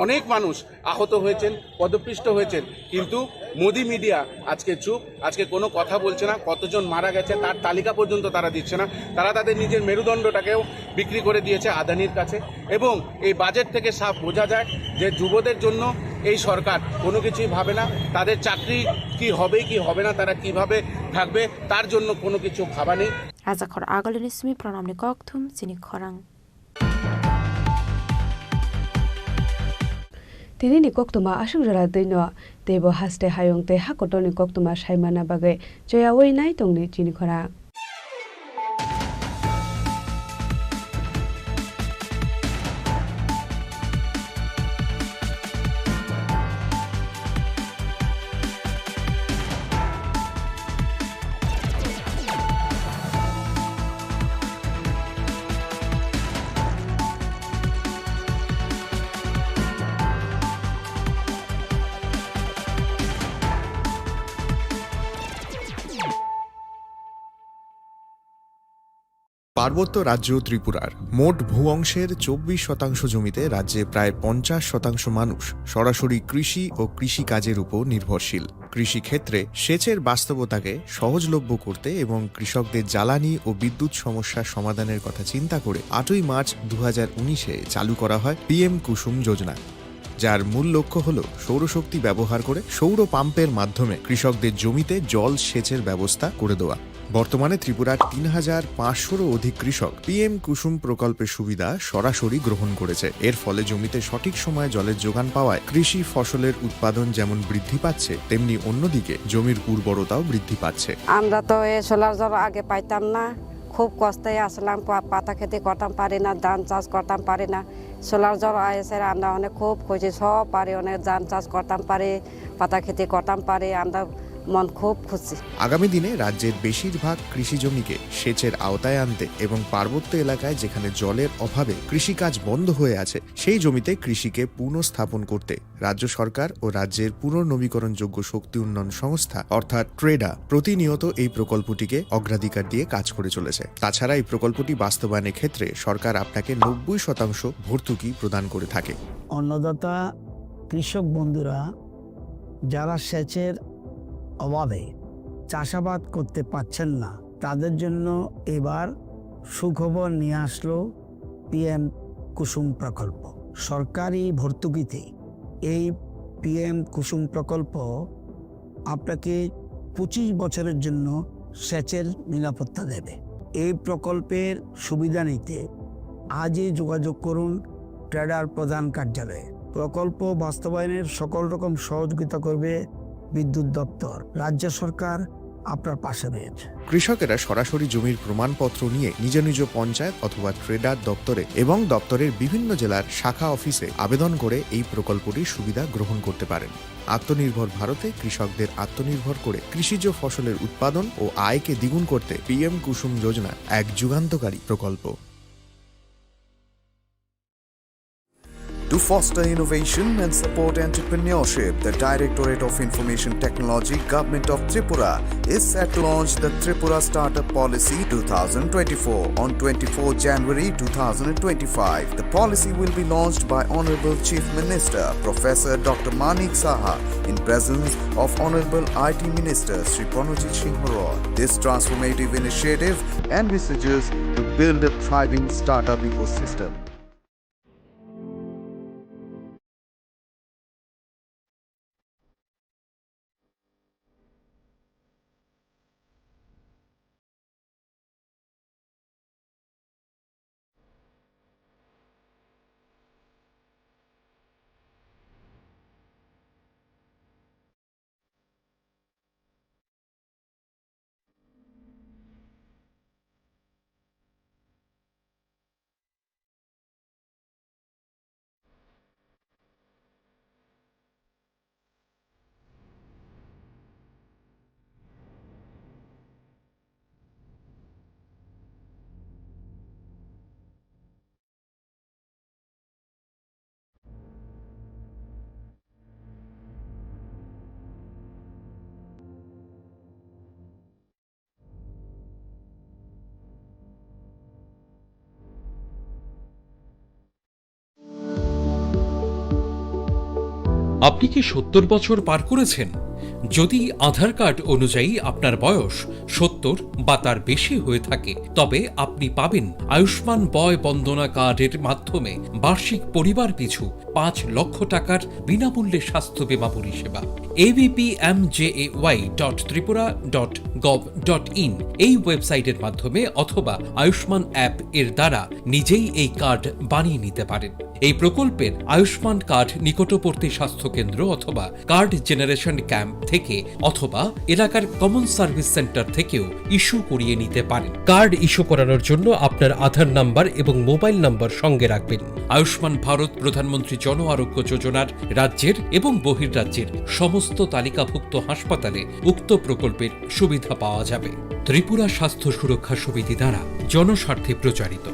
অনেক মানুষ আহত হয়েছেন, পদপিষ্ট হয়েছেন, কিন্তু মোদি মিডিয়া আজকে চুপ, আজকে কোনো কথা বলছে না। কতজন মারা গেছে তার তালিকা পর্যন্ত তারা দিচ্ছে না। তারা তাদের নিজের মেরুদণ্ডটাকেও বিক্রি করে দিয়েছে আদানির কাছে। এবং এই বাজেট থেকে সাফ বোঝা যায় যে যুবদের জন্য এই সরকার কোনো কিছুই ভাবে না। তাদের চাকরি কি হবে কি হবে না, তারা কিভাবে থাকবে তার জন্য কোনো কিছু ভাবা নেই। রাজাখর আগলিনিসমি প্রণামনি ককথুম চিনি খরাং তিনি ni koktuma ashugjara deino tebo haste hayong te hakotoni koktuma saimana bagai joya wei nai tongni Chini Khorang পার্বত্য রাজ্য ত্রিপুরার মোট ভূ অংশের 24% জমিতে রাজ্যে প্রায় 50% মানুষ সরাসরি কৃষি ও কৃষিকাজের উপর নির্ভরশীল। কৃষিক্ষেত্রে সেচের বাস্তবতাকে সহজলভ্য করতে এবং কৃষকদের জ্বালানি ও বিদ্যুৎ সমস্যার সমাধানের কথা চিন্তা করে 8 মার্চ 2019-এ চালু করা হয় PM কুসুম যোজনা, যার মূল লক্ষ্য হল সৌরশক্তি ব্যবহার করে সৌর পাম্পের মাধ্যমে কৃষকদের জমিতে জল সেচের ব্যবস্থা করে দেওয়া। বর্তমানে ত্রিপুরার ৩,৫০০-রও অধিক কৃষক পিএম কুসুম প্রকল্পের সুবিধা সরাসরি গ্রহণ করেছে। এর ফলে জমিতে সঠিক সময়ে জলের যোগান পাওয়ায় কৃষি ফসলের উৎপাদন যেমন বৃদ্ধি পাচ্ছে, তেমনি অন্যদিকে জমির উর্বরতাও বৃদ্ধি পাচ্ছে। আমরা তো এই সোলার জল আগে পাইতাম না, খুব কষ্টে আসলাম, পাতা খেতে করতাম পারি না, ধান চাষ করতাম পারি না। সোলার জল এসে আমরা অনেক খুব খুশি, সব পারি, অনেক ধান চাষ করতাম পারি, পাতা খেতে করতাম পারি, আমরা মন খুব খুশি। আগামী দিনে রাজ্যের বেশিরভাগ কৃষি জমিকে সেচের আওতায় আনতে এবং পার্বত্য এলাকায় যেখানে জলের অভাবে কৃষিকাজ বন্ধ হয়ে আছে, সেই জমিতে কৃষিকে পুনঃস্থাপন করতে রাজ্য সরকার ও রাজ্যের পুনর্নবীকরণযোগ্য শক্তি উন্নয়ন সংস্থা অর্থাৎ ট্রেডা প্রতিনিয়ত এই প্রকল্পটিকে অগ্রাধিকার দিয়ে কাজ করে চলেছে। তাছাড়া এই প্রকল্পটি বাস্তবায়নের ক্ষেত্রে সরকার আপনাকে 90% ভর্তুকি প্রদান করে থাকে। অন্নদাতা কৃষক বন্ধুরা যারা সেচের অভাবে চাষাবাদ করতে পারছেন না, তাদের জন্য এবার সুখবর নিয়ে আসলো পিএম কুসুম প্রকল্প। সরকারি ভর্তুকিতে এই পিএম কুসুম প্রকল্প আপনাকে 25 বছরের জন্য সেচের নিরাপত্তা দেবে। এই প্রকল্পের সুবিধা নিতে আজই যোগাযোগ করুন ট্রেডার প্রধান কার্যালয়ে। প্রকল্প বাস্তবায়নের সকল রকম সহযোগিতা করবে বিদ্যুৎ দপ্তর। রাজ্য সরকার আপনার পাশে রয়েছে। কৃষকেরা সরাসরি জমির প্রমাণপত্র নিয়ে নিজ নিজ পঞ্চায়েত অথবা ট্রেডার দপ্তরে এবং দপ্তরের বিভিন্ন জেলার শাখা অফিসে আবেদন করে এই প্রকল্পটির সুবিধা গ্রহণ করতে পারেন। আত্মনির্ভর ভারতে কৃষকদের আত্মনির্ভর করে কৃষিজ ফসলের উৎপাদন ও আয়কে দ্বিগুণ করতে পিএম কুসুম যোজনা এক যুগান্তকারী প্রকল্প। To foster innovation and support entrepreneurship, the Directorate of Information Technology, Government of Tripura, is set to launch the Tripura Startup Policy 2024 on 24 January 2025. The policy will be launched by Honorable Chief Minister, Professor Dr. Manik Saha, in presence of Honorable IT Minister Shri Pranojit Singh Roy. This transformative initiative envisages to build a thriving startup ecosystem. আপনি কি 70 বছর পার করেছেন? যদি আধার card অনুযায়ী আপনার বয়স 70 বা তার বেশি হয়ে থাকে, তবে আপনি পাবেন আয়ুষ্মান বয় বন্দনা কার্ডের মাধ্যমে বার্ষিক পরিবার পিছু 5 লক্ষ টাকার বিনামূল্যে স্বাস্থ্য বীমা পরিষেবা। abpmjay.tripura.gov.in এই ওয়েবসাইটের মাধ্যমে অথবা আয়ুষ্মান অ্যাপ এর দ্বারা নিজেই এই কার্ড বানিয়ে নিতে পারেন। এই প্রকল্পের আয়ুষ্মান কার্ড নিকটবর্তী স্বাস্থ্যকেন্দ্র অথবা কার্ড জেনারেশন ক্যাম্প থেকে অথবা এলাকার কমন সার্ভিস সেন্টার থেকেও ইস্যু করিয়ে নিতে পারেন। কার্ড ইস্যু করানোর জন্য আপনার আধার নাম্বার এবং মোবাইল নাম্বার সঙ্গে রাখবেন। আয়ুষ্মান ভারত প্রধানমন্ত্রী জন আরোগ্য যোজনার রাজ্যের এবং বহির্রাজ্যের সমস্ত তালিকাভুক্ত হাসপাতালে উক্ত প্রকল্পের সুবিধা পাওয়া যাবে। ত্রিপুরা স্বাস্থ্য সুরক্ষা সমিতি দ্বারা জনস্বার্থে প্রচারিত।